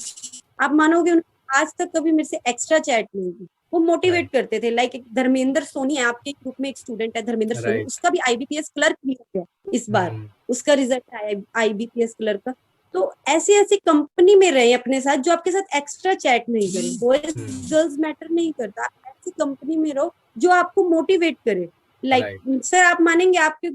आप मानोगे आज तक कभी मेरे से एक्स्ट्रा चैट नहीं की। वो मोटिवेट राइट, करते थे। लाइक एक धर्मेंद्र सोनी, आपके ग्रुप में एक स्टूडेंट है धर्मेंद्र सोनी, राइट। उसका भी आईबीपीएस क्लर्क भी हो गया इस बार, हुँ, उसका रिजल्ट आया आईबीपीएस क्लर्क का। तो ऐसी ऐसी कंपनी में रहे अपने साथ जो आपके साथ एक्स्ट्रा चैट नहीं करे। बॉयज हुँ, गर्ल्स मैटर नहीं करता, आप ऐसी कंपनी में रहो जो आपको मोटिवेट करे। Like right. सर आप मानेंगे, आपके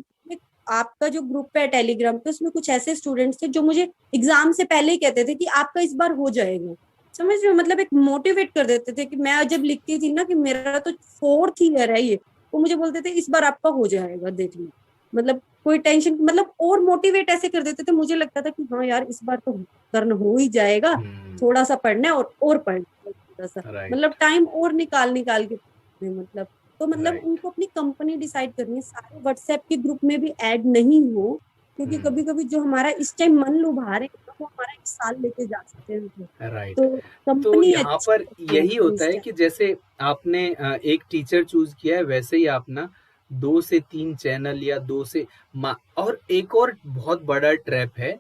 आपका जो ग्रुप है टेलीग्राम पे, उसमें कुछ ऐसे स्टूडेंट्स थे जो मुझे एग्जाम से पहले ही कहते थे कि आपका इस बार हो जाएगा। समझ रहे हो, मतलब एक मोटिवेट कर देते थे कि मैं जब लिखती थी ना कि मेरा तो 4th ईयर है ये, वो मुझे बोलते थे इस बार आपका हो जाएगा देख लो। मतलब कोई टेंशन, मतलब और मोटिवेट ऐसे कर देते थे, मुझे लगता था कि हाँ यार इस बार तो करना हो ही जाएगा। हुँ, थोड़ा सा पढ़ना है और पढ़ना है थोड़ा सा, मतलब राइट, टाइम और निकाल निकाल के पढ़ना है, मतलब। तो मतलब राइट। उनको अपनी कंपनी डिसाइड करनी है, सारे व्हाट्सएप के ग्रुप में भी ऐड नहीं हो, क्योंकि हुँ, कभी कभी जो हमारा इस टाइम मन लुभा रहे हैं वो हमारा 1 साल लेके जा सकते हैं। राइट। तो तो कंपनी यहाँ अच्छी पर होती है यही अपनी होता इस है टाइम। कि जैसे आपने एक टीचर चूज़ किया है, वैसे ही आप ना 2 से 3 चैनल या 2 से मा और एक और बहुत बड़ा ट्रैप है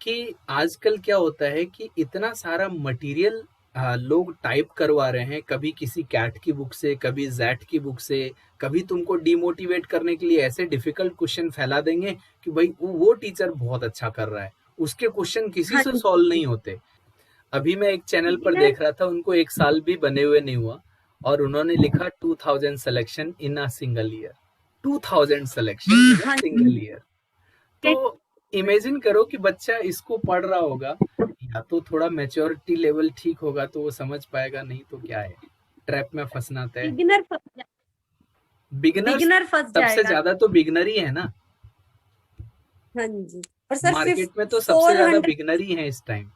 कि आजकल क्या होता है कि इतना सारा मटेरियल लोग टाइप करवा रहे हैं, कभी किसी कैट की बुक से, कभी ज़ैट की बुक से, कभी तुमको डिमोटिवेट करने के लिए ऐसे डिफिकल्ट क्वेश्चन फैला देंगे कि भाई वो टीचर बहुत अच्छा कर रहा है, उसके क्वेश्चन किसी हाँ से जी। सॉल्व नहीं होते। अभी मैं एक चैनल पर बिगिनर। देख रहा था, उनको 1 साल भी बने हुए नहीं हुआ और उन्होंने लिखा 2000 selection in a single year. 2000 selection in a हाँ सिंगल जी। ईयर। तो इमेजिन करो कि बच्चा इसको पढ़ रहा होगा, या तो थोड़ा मैच्योरिटी लेवल ठीक होगा तो वो समझ पाएगा, नहीं तो क्या है, ट्रैप में फंसना तय। बिगिनर फंस जाए, बिगिनर्स बिगिनर फंस सबसे जाएगा। ज्यादा तो बिगनर ही है ना। हाँ जी। और सर मार्केट में तो सबसे फोर ज्यादा हंड्रेड बिगनर ही है इस टाइम।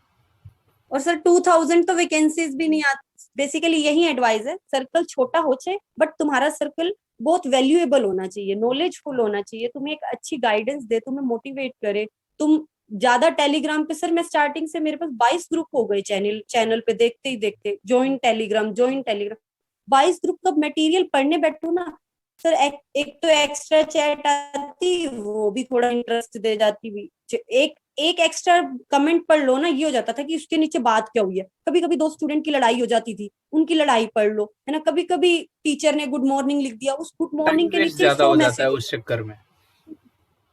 और सर 2000 तो वैकेंसीज भी नहीं आती। बेसिकली यही एडवाइस है, सर्कल छोटा हो चाहे, बट तुम्हारा सर्कल बहुत वैल्यूएबल होना चाहिए, नॉलेजफुल होना चाहिए, तुम्हें एक अच्छी गाइडेंस दे, तुम्हें मोटिवेट करे। तुम ज्यादा टेलीग्राम पे, सर मैं स्टार्टिंग से, मेरे पास 22 ग्रुप हो गए चैनल चैनल पे, देखते ही देखते ज्वाइन टेलीग्राम 22 ग्रुप का मटेरियल पढ़ने बैठो ना सर। एक तो एक्स्ट्रा चैट आती, वो भी थोड़ा इंटरेस्ट दे जाती भी। एक एक एक्स्ट्रा कमेंट पढ़ लो ना, ये हो जाता था कि उसके नीचे बात क्या हुई है। कभी कभी 2 स्टूडेंट की लड़ाई हो जाती थी, उनकी लड़ाई पढ़ लो, है ना। कभी कभी टीचर ने गुड मॉर्निंग लिख दिया, उस गुड टाइम मॉर्निंग के वेस्ट नीचे ज्यादा 100 हो जाता है मैसेज। उस चक्कर में।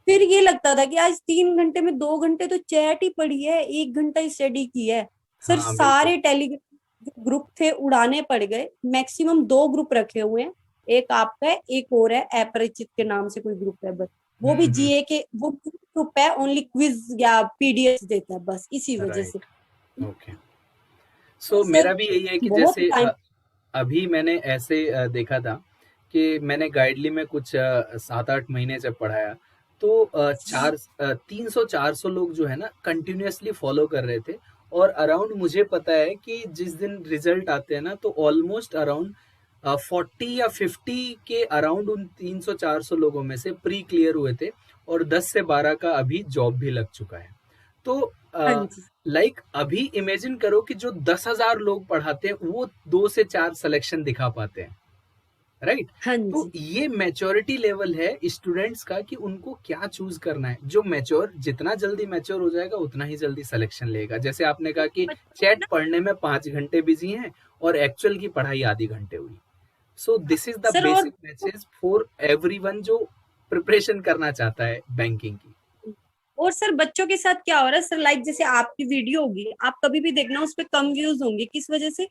फिर ये लगता था कि आज 3 घंटे में 2 घंटे तो चैट ही पढ़ी है, 1 घंटा ही स्टडी की है। सर हाँ, बिल्कुल। सारे टेलीग्राम ग्रुप थे उड़ाने पड़ गए। मैक्सिमम 2 ग्रुप रखे हुए हैं, एक आपका है, एक और है अपरिचित के नाम से कोई ग्रुप है, बस वो भी हम्म। जीए के, वो ग्रुप है ओनली क्विज या पीडीएफ देता है, बस इसी वजह से। राइट। ओके। तो सो सर मेरा भी यही है कि बहुत जैसे टाइम। अभी मैंने ऐसे देखा था कि मैंने गाइडली में कुछ 7-8 महीने जब पढ़ाया, तो 300-400 लोग जो है ना कंटिन्यूअसली फॉलो कर रहे थे। और अराउंड मुझे पता है कि जिस दिन रिजल्ट आते हैं ना, तो ऑलमोस्ट अराउंड 40 या 50 के अराउंड उन 300-400 लोगों में से प्री क्लियर हुए थे, और 10 से 12 का अभी जॉब भी लग चुका है। तो हाँ जी। लाइक अभी इमेजिन करो कि जो 10,000 लोग पढ़ाते हैं वो 2 से 4 सिलेक्शन दिखा पाते हैं, राइट। हाँ तो जी। ये मैच्योरिटी लेवल है स्टूडेंट्स का कि उनको क्या चूज करना है। जो मैच्योर, जितना जल्दी मैच्योर हो जाएगा उतना ही जल्दी सिलेक्शन लेगा। जैसे आपने कहा कि बच्चों को चैट ना। पढ़ने में 5 घंटे बिजी हैं और एक्चुअल की पढ़ाई आधी घंटे हुई। सो हाँ, दिस इज द सर और बेसिक मैसेज फॉर एवरीवन जो प्रिपरेशन करना चाहता है बैंकिंग की। सर बच्चों के साथ क्या हो रहा है सर, लाइक जैसे आपकी वीडियो होगी, आप कभी भी देखना उस पर कम व्यूज होंगे, किस वजह से?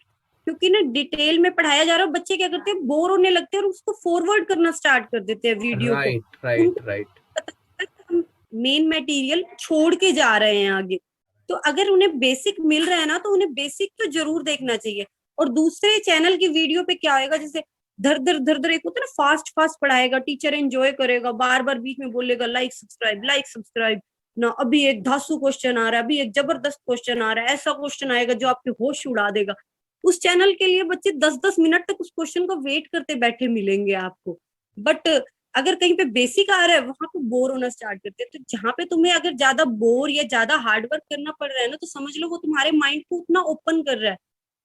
क्योंकि ना डिटेल में पढ़ाया जा रहा है, बच्चे क्या करते हैं, बोर होने लगते हैं और उसको फॉरवर्ड करना स्टार्ट कर देते हैं वीडियो को। Right right right. उनको मेन मटेरियल छोड़ के जा रहे हैं आगे। तो अगर उन्हें बेसिक मिल रहा है ना, तो उन्हें बेसिक तो जरूर देखना चाहिए। और दूसरे चैनल की वीडियो पे क्या होएगा, जैसे धर धर एक होता है ना, फास्ट फास्ट पढ़ाएगा, टीचर एंजॉय करेगा, बार बार बीच में बोलेगा लाइक सब्सक्राइब ना, अभी एक धांसू क्वेश्चन आ रहा है, अभी एक जबरदस्त क्वेश्चन आ रहा है, ऐसा क्वेश्चन आएगा जो आपके होश उड़ा देगा। उस चैनल के लिए बच्चे 10-10 मिनट तक उस क्वेश्चन को वेट करते बैठे मिलेंगे आपको। बट अगर कहीं पे बेसिक आ रहा है, वहां पे बोर होना स्टार्ट करते हैं। तो जहां पे तुम्हें अगर ज्यादा बोर या ज्यादा हार्ड वर्क करना पड़ रहा है ना, तो समझ लो वो तुम्हारे माइंड को उतना ओपन कर रहा है,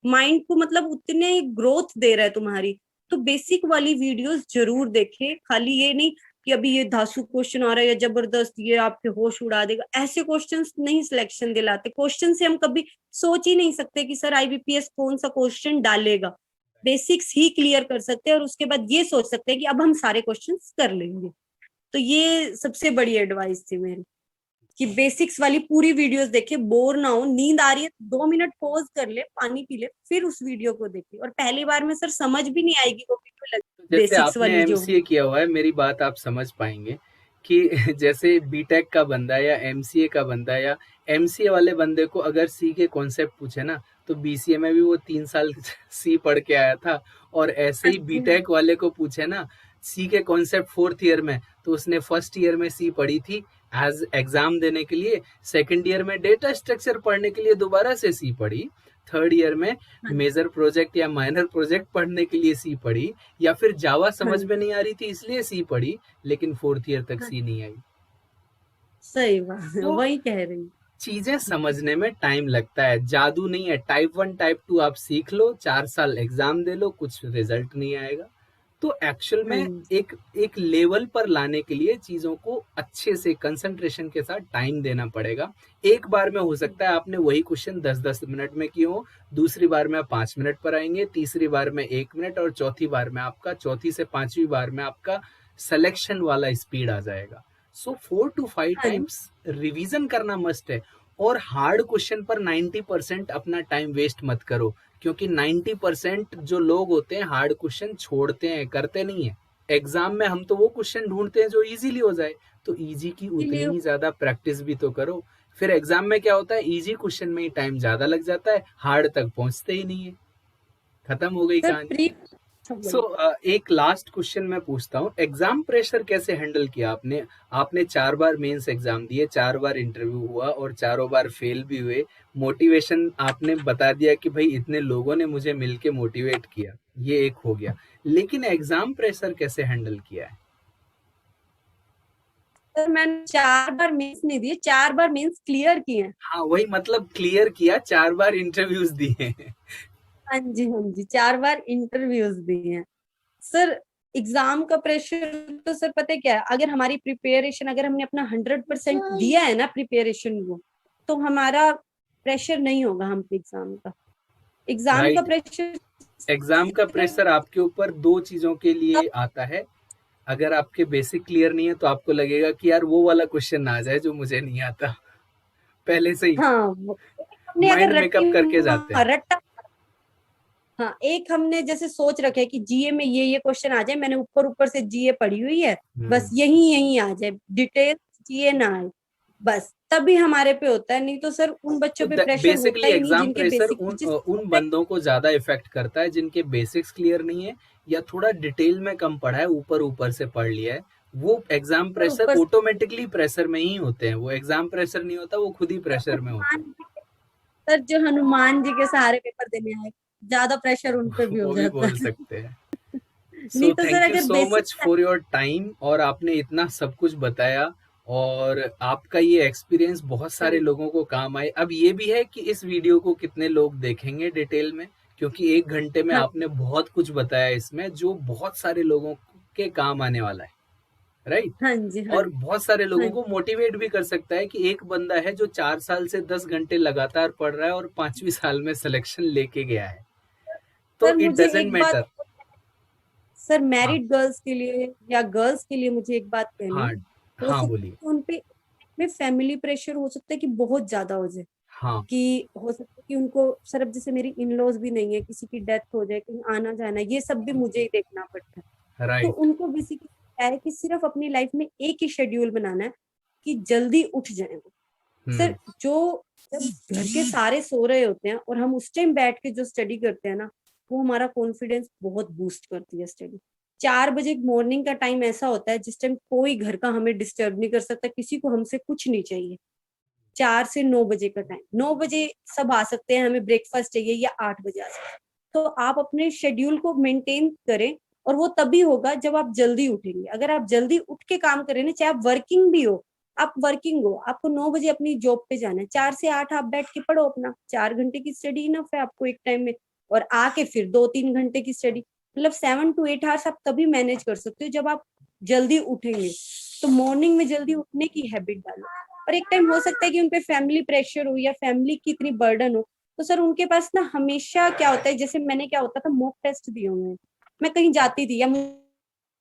माइंड को मतलब उतने ग्रोथ दे रहा है तुम्हारी। तो बेसिक वाली वीडियोस जरूर देखे, खाली ये नहीं कि अभी ये धांसू क्वेश्चन आ रहा है या जबरदस्त ये आपके होश उड़ा देगा, ऐसे क्वेश्चंस नहीं सिलेक्शन दिलाते। क्वेश्चन से हम कभी सोच ही नहीं सकते कि सर आईबीपीएस कौन सा क्वेश्चन डालेगा। बेसिक्स ही क्लियर कर सकते हैं और उसके बाद ये सोच सकते हैं कि अब हम सारे क्वेश्चंस कर लेंगे। तो ये सबसे बड़ी एडवाइस थी मेरी, कि बेसिक्स वाली पूरी वीडियोस देखे, बोर ना हो, नींद आ रही है 2 मिनट पॉज कर ले, पानी पी ले, फिर उस वीडियो को देखे। और पहली बार में सर समझ भी नहीं आएगी वो वीडियो, जैसे बेसिक्स आपने वाली जो। एमसीए किया हुआ है, मेरी बात आप समझ पाएंगे कि जैसे बीटेक का बंदा या एमसीए का बंदा या एमसीए वाले बंदे को अगर सी के कॉन्सेप्ट पूछे ना, तो बीसीए में भी वो 3 साल सी पढ़ के आया था। और ऐसे ही बीटेक वाले को पूछे ना सी के कॉन्सेप्ट 4th ईयर में, तो उसने फर्स्ट ईयर में सी पढ़ी थी एज एग्जाम देने के लिए, सेकंड ईयर में डेटा स्ट्रक्चर पढ़ने के लिए दोबारा से सी पढ़ी, थर्ड ईयर में मेजर प्रोजेक्ट या माइनर प्रोजेक्ट पढ़ने के लिए सी पढ़ी, या फिर जावा समझ में नहीं आ रही थी इसलिए सी पढ़ी, लेकिन 4th ईयर तक सी नहीं आई। सही बात है, तो वही कह रही हूँ। चीजें समझने में टाइम लगता है, जादू नहीं है। टाइप 1 टाइप 2 आप सीख लो, 4 साल एग्जाम दे लो, कुछ रिजल्ट नहीं आएगा। तो एक्चुअल हाँ में जी। एक एक लेवल पर लाने के लिए चीजों को अच्छे से कंसंट्रेशन के साथ टाइम देना पड़ेगा। एक बार में हो सकता है आपने वही क्वेश्चन 10-10 मिनट में किए हो, दूसरी बार में आप 5 मिनट पर आएंगे, तीसरी बार में 1 मिनट, और चौथी से पांचवी बार में आपका सिलेक्शन वाला स्पीड आ जाएगा। सो 4 to 5 हाँ जी। टाइम्स रिवीजन करना मस्ट है। और हार्ड क्वेश्चन पर 90% अपना टाइम वेस्ट मत करो, क्योंकि 90% जो लोग होते हैं हार्ड क्वेश्चन छोड़ते हैं, करते नहीं है। एग्जाम में हम तो वो क्वेश्चन ढूंढते हैं जो इजीली हो जाए, तो इजी की उतनी इसीलिए ही ज्यादा प्रैक्टिस भी तो करो। फिर एग्जाम में क्या होता है, इजी क्वेश्चन में ही टाइम ज्यादा लग जाता है, हार्ड तक पहुंचते ही नहीं है, खत्म हो गई सर कहानी। प्री सो एक लास्ट क्वेश्चन मैं पूछता हूँ, एग्जाम प्रेशर कैसे हैंडल किया आपने? आपने 4 बार मेंस एग्जाम दिए, 4 बार इंटरव्यू हुआ और चारों बार फेल भी हुए। मोटिवेशन आपने बता दिया कि भाई इतने लोगों ने मुझे मिलके मोटिवेट किया, ये एक हो गया, लेकिन एग्जाम प्रेशर कैसे हैंडल किया है? सर मैंने 4 बार मेंस नहीं दिए, 4 बार मेंस क्लियर किए हैं। हाँ वही मतलब, क्लियर किया, 4 बार इंटरव्यूज दिए। हाँ जी, हाँ जी, 4 बार इंटरव्यूज दिए हैं। सर एग्जाम का प्रेशर तो सर पता है क्या है, अगर हमारी प्रिपरेशन, अगर हमने अपना 100% दिया है ना प्रिपरेशन को, तो हमारा प्रेशर नहीं होगा हम पे एग्जाम का। एग्जाम का राइट। प्रेशर एग्जाम का प्रेशर आपके ऊपर दो चीजों के लिए आता है। अगर आपके बेसिक क्लियर नहीं है तो आपको लगेगा कि यार वो वाला क्वेश्चन ना आ जाए जो मुझे नहीं आता, पहले से ही हाँ हमने माइंड अगर मेकअप करके जाते हैं। रट्टा, हाँ एक हमने जैसे सोच रखे कि जीए में ये क्वेश्चन आ जाए, मैंने ऊपर ऊपर से जीए पढ़ी हुई है, बस यही यही आ जाए, डिटेल जीए ना आए, बस तभी हमारे पे होता है। नहीं तो सर उन बच्चों पे तो प्रेशर बेसिकली होता ही नहीं एग्जाम जिनके प्रेशर बेसिक उन जिस उन बंदों को ज्यादा इफेक्ट करता है जिनके बेसिक्स क्लियर नहीं है, या थोड़ा डिटेल में कम पढ़ा है, ऊपर ऊपर से पढ़ लिया है। वो एग्जाम प्रेशर ऊपर ऑटोमेटिकली प्रेशर में ही होते हैं, वो एग्जाम प्रेशर नहीं होता, वो खुद ही प्रेशर में होते हैं। सर जो हनुमान जी के सहारे पेपर देने आए, ज्यादा प्रेशर उन पे भी हो वो भी जाता बोल है। सकते हैं। नहीं सो तो सर थैंक यू अगर so basic, much for your time, और आपने इतना सब कुछ बताया, और आपका ये एक्सपीरियंस बहुत सारे लोगों को काम आए। अब ये भी है कि इस वीडियो को कितने लोग देखेंगे डिटेल में, क्योंकि 1 घंटे में हाँ आपने बहुत कुछ बताया इसमें जो बहुत सारे लोगों के काम आने वाला है, राइट? हाँ जी, हाँ और जी, बहुत सारे हाँ लोगों जी। को मोटिवेट भी कर सकता है कि एक बंदा है जो 4 साल से 10 घंटे लगातार पढ़ रहा है और 5वीं साल में सिलेक्शन लेके गया है। तो सर इट मुझे डजेंट एक बात, मैटर। सर हाँ मैरिड गर्ल्स के लिए या गर्ल्स के लिए मुझे एक बात कहनी हाँ है। हो हाँ, सकता बोलिए। है उन पे में फैमिली प्रेशर हो सकता है कि बहुत ज्यादा हो जाए, हाँ कि हो सकता है क्योंकि उनको सर अब जैसे मेरी इन लॉज भी नहीं है, किसी की डेथ हो जाए, कहीं आना जाना, ये सब भी मुझे ही देखना पड़ता है। तो राइट। उनको बेसिकली क्या है कि सिर्फ अपनी लाइफ में एक ही शेड्यूल बनाना है कि जल्दी उठ जाए वो। सर जो जब घर के सारे सो रहे होते हैं और हम उस टाइम बैठ के जो स्टडी करते हैं ना, वो हमारा कॉन्फिडेंस बहुत बूस्ट करती है स्टडी। 4 बजे मॉर्निंग का टाइम ऐसा होता है जिस टाइम कोई घर का हमें डिस्टर्ब नहीं कर सकता, किसी को हमसे कुछ नहीं चाहिए। 4 से 9 बजे का टाइम, 9 बजे सब आ सकते हैं, हमें ब्रेकफास्ट चाहिए या 8 बजे आ सकते हैं। तो आप अपने शेड्यूल को मेंटेन करें, और वो तभी होगा जब आप जल्दी उठेंगे। अगर आप जल्दी उठ के काम करें ना, चाहे आप वर्किंग भी हो, आप वर्किंग हो, आपको 9 बजे अपनी जॉब पे जाना है, 4 से 8 आप बैठ के पढ़ो अपना, 4 घंटे की स्टडी इनफ है आपको एक टाइम में। और आके फिर 2-3 घंटे की स्टडी, मतलब 7 to 8 आवर्स आप तभी मैनेज कर सकते हो जब आप जल्दी उठेंगे। तो मॉर्निंग में जल्दी उठने की हैबिट डालो। और एक टाइम हो सकता है कि उनपे फैमिली प्रेशर हो या फैमिली की इतनी बर्डन हो, तो सर उनके पास ना हमेशा क्या होता है, जैसे मैंने क्या होता था, मॉक टेस्ट दिए हुए हैं। मैं कहीं जाती थी या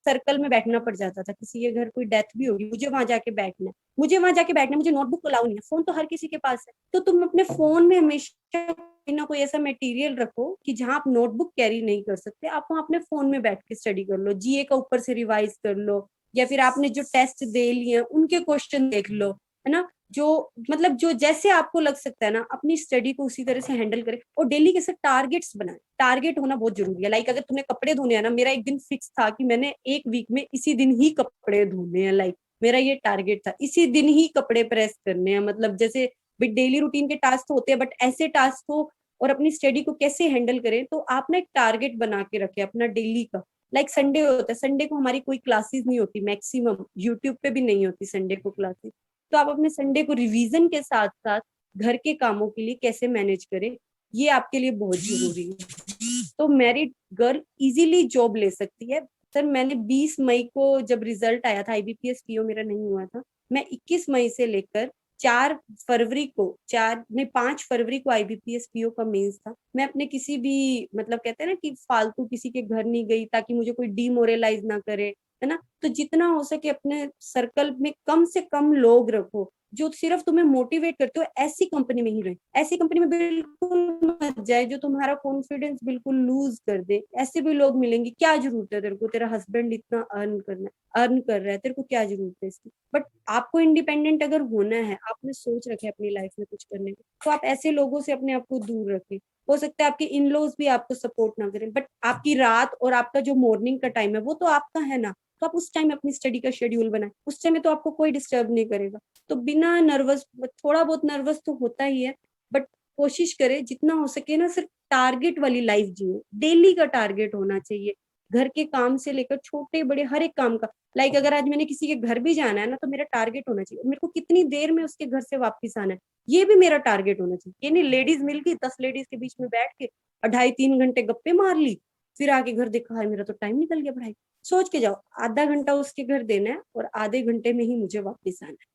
सर्कल में बैठना पड़ जाता था, किसी के घर कोई डेथ भी होगी, मुझे वहां जाके बैठना है, मुझे वहां जाके बैठना है, मुझे नोटबुक अलाउ नहीं है, फोन तो हर किसी के पास है। तो तुम अपने फोन में हमेशा कोई ना कोई ऐसा मटेरियल रखो कि जहां आप नोटबुक कैरी नहीं कर सकते, आप वहां अपने फोन में बैठ के स्टडी कर लो, जीए का ऊपर से रिवाइज कर लो, या फिर आपने जो टेस्ट दे लिए हैं उनके क्वेश्चन देख लो, है ना। जो मतलब जो जैसे आपको लग सकता है ना, अपनी स्टडी को उसी तरह से हैंडल करें। और डेली के साथ टारगेट्स बनाए, टारगेट होना बहुत जरूरी है। लाइक अगर तुम्हें कपड़े धोने हैं ना, मेरा एक दिन फिक्स था कि मैंने एक वीक में इसी दिन ही कपड़े धोने हैं, लाइक मेरा ये टारगेट था, इसी दिन ही कपड़े प्रेस करने हैं। मतलब जैसे डेली रूटीन के टास्क होते हैं, बट ऐसे टास्क को और अपनी स्टडी को कैसे हैंडल करें, तो आप ना एक टारगेट बना के रखे अपना डेली का। लाइक संडे होता है, संडे को हमारी कोई क्लासेस नहीं होती, मैक्सिमम यूट्यूब पे भी नहीं होती संडे को क्लासेस। तो आप अपने संडे को रिवीजन के साथ साथ घर के कामों के लिए कैसे मैनेज करें, ये आपके लिए बहुत जरूरी है। तो मैरिड गर्ल इजीली जॉब ले सकती है। सर मैंने 20 मई को जब रिजल्ट आया था, आईबीपीएस पीओ मेरा नहीं हुआ था, मैं 21 मई से लेकर 4 फरवरी को, 5 फरवरी को आईबीपीएस पीओ का मेंस था। मैं अपने किसी भी, मतलब कहते हैं ना कि फालतू किसी के घर नहीं गई ताकि मुझे कोई डीमोरलाइज ना करे, है ना। तो जितना हो सके अपने सर्कल में कम से कम लोग रखो जो सिर्फ तुम्हें मोटिवेट करते हो, ऐसी कंपनी में ही रहे। ऐसी कंपनी में बिल्कुल मत जाए जो तुम्हारा कॉन्फिडेंस बिल्कुल लूज कर दे। ऐसे भी लोग मिलेंगे, क्या जरूरत है तेरे को, तेरा हस्बैंड इतना अर्न कर रहा है, तेरे को क्या जरूरत है इसकी। बट आपको इंडिपेंडेंट अगर होना है, आपने सोच रखे अपनी लाइफ में कुछ करने को, तो आप ऐसे लोगों से अपने आप को दूर रखें। हो सकता है आपके इन लॉज भी आपको सपोर्ट ना करें, बट आपकी रात और आपका जो मॉर्निंग का टाइम है वो तो आपका है ना। तो आप उस टाइम अपनी स्टडी का शेड्यूल बनाए, उस टाइम में तो आपको कोई डिस्टर्ब नहीं करेगा। तो बिना नर्वस, थोड़ा बहुत नर्वस तो होता ही है, बट कोशिश करें जितना हो सके ना, सिर्फ टारगेट वाली लाइफ जिए। डेली का टारगेट होना चाहिए, घर के काम से लेकर छोटे बड़े हर एक काम का। लाइक अगर आज मैंने किसी के घर भी जाना है ना, तो मेरा टारगेट होना चाहिए मेरे को कितनी देर में उसके घर से वापस आना है, ये भी मेरा टारगेट होना चाहिए। ये नहीं लेडीज मिल गई 10 लेडीज के बीच में बैठ के 2.5-3 घंटे गप्पे मार ली, फिर आके घर देखा है मेरा तो टाइम निकल गया पढ़ाई। सोच के जाओ, आधा घंटा उसके घर देना है और आधे घंटे में ही मुझे वापस आना है,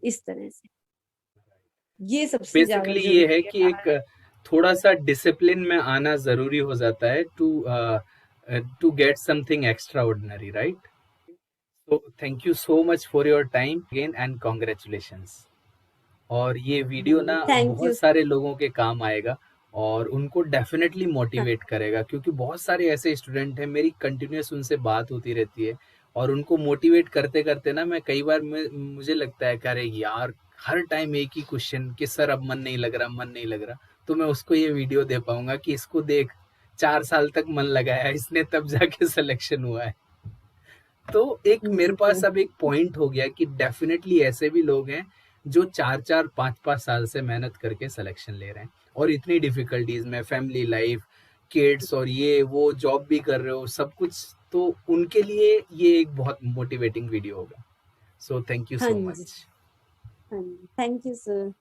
इस तरह से। ये सबसे ज्यादा बेसिकली ये है जरूरी कि एक थोड़ा सा डिसिप्लिन में आना जरूरी हो जाता है to get something extraordinary, right? तो thank you so much for your time again and congratulations. और ये वीडियो है। ना थैंक बहुत यू। सारे लोगों के काम आएगा और उनको डेफिनेटली हाँ, मोटिवेट करेगा, क्योंकि बहुत सारे ऐसे स्टूडेंट हैं, मेरी कंटिन्यूअस उनसे बात होती रहती है और उनको मोटिवेट करते करते ना मैं कई बार मुझे लगता है कि अरे यार हर टाइम एक ही क्वेश्चन कि सर अब मन नहीं लग रहा, मन नहीं लग रहा। तो मैं उसको ये वीडियो दे पाऊंगा कि इसको देख, 4 साल तक मन लगाया इसने तब जाके सिलेक्शन हुआ है। तो एक मेरे पास अब एक पॉइंट हो गया कि डेफिनेटली ऐसे भी लोग हैं जो 4-4 5-5 साल से मेहनत करके सिलेक्शन ले रहे हैं और इतनी डिफिकल्टीज में, फैमिली लाइफ, किड्स और ये वो, जॉब भी कर रहे हो, सब कुछ। तो उनके लिए ये एक बहुत मोटिवेटिंग वीडियो होगा। सो थैंक यू हाँ सो जी, मच। हाँ जी, थैंक यू सर।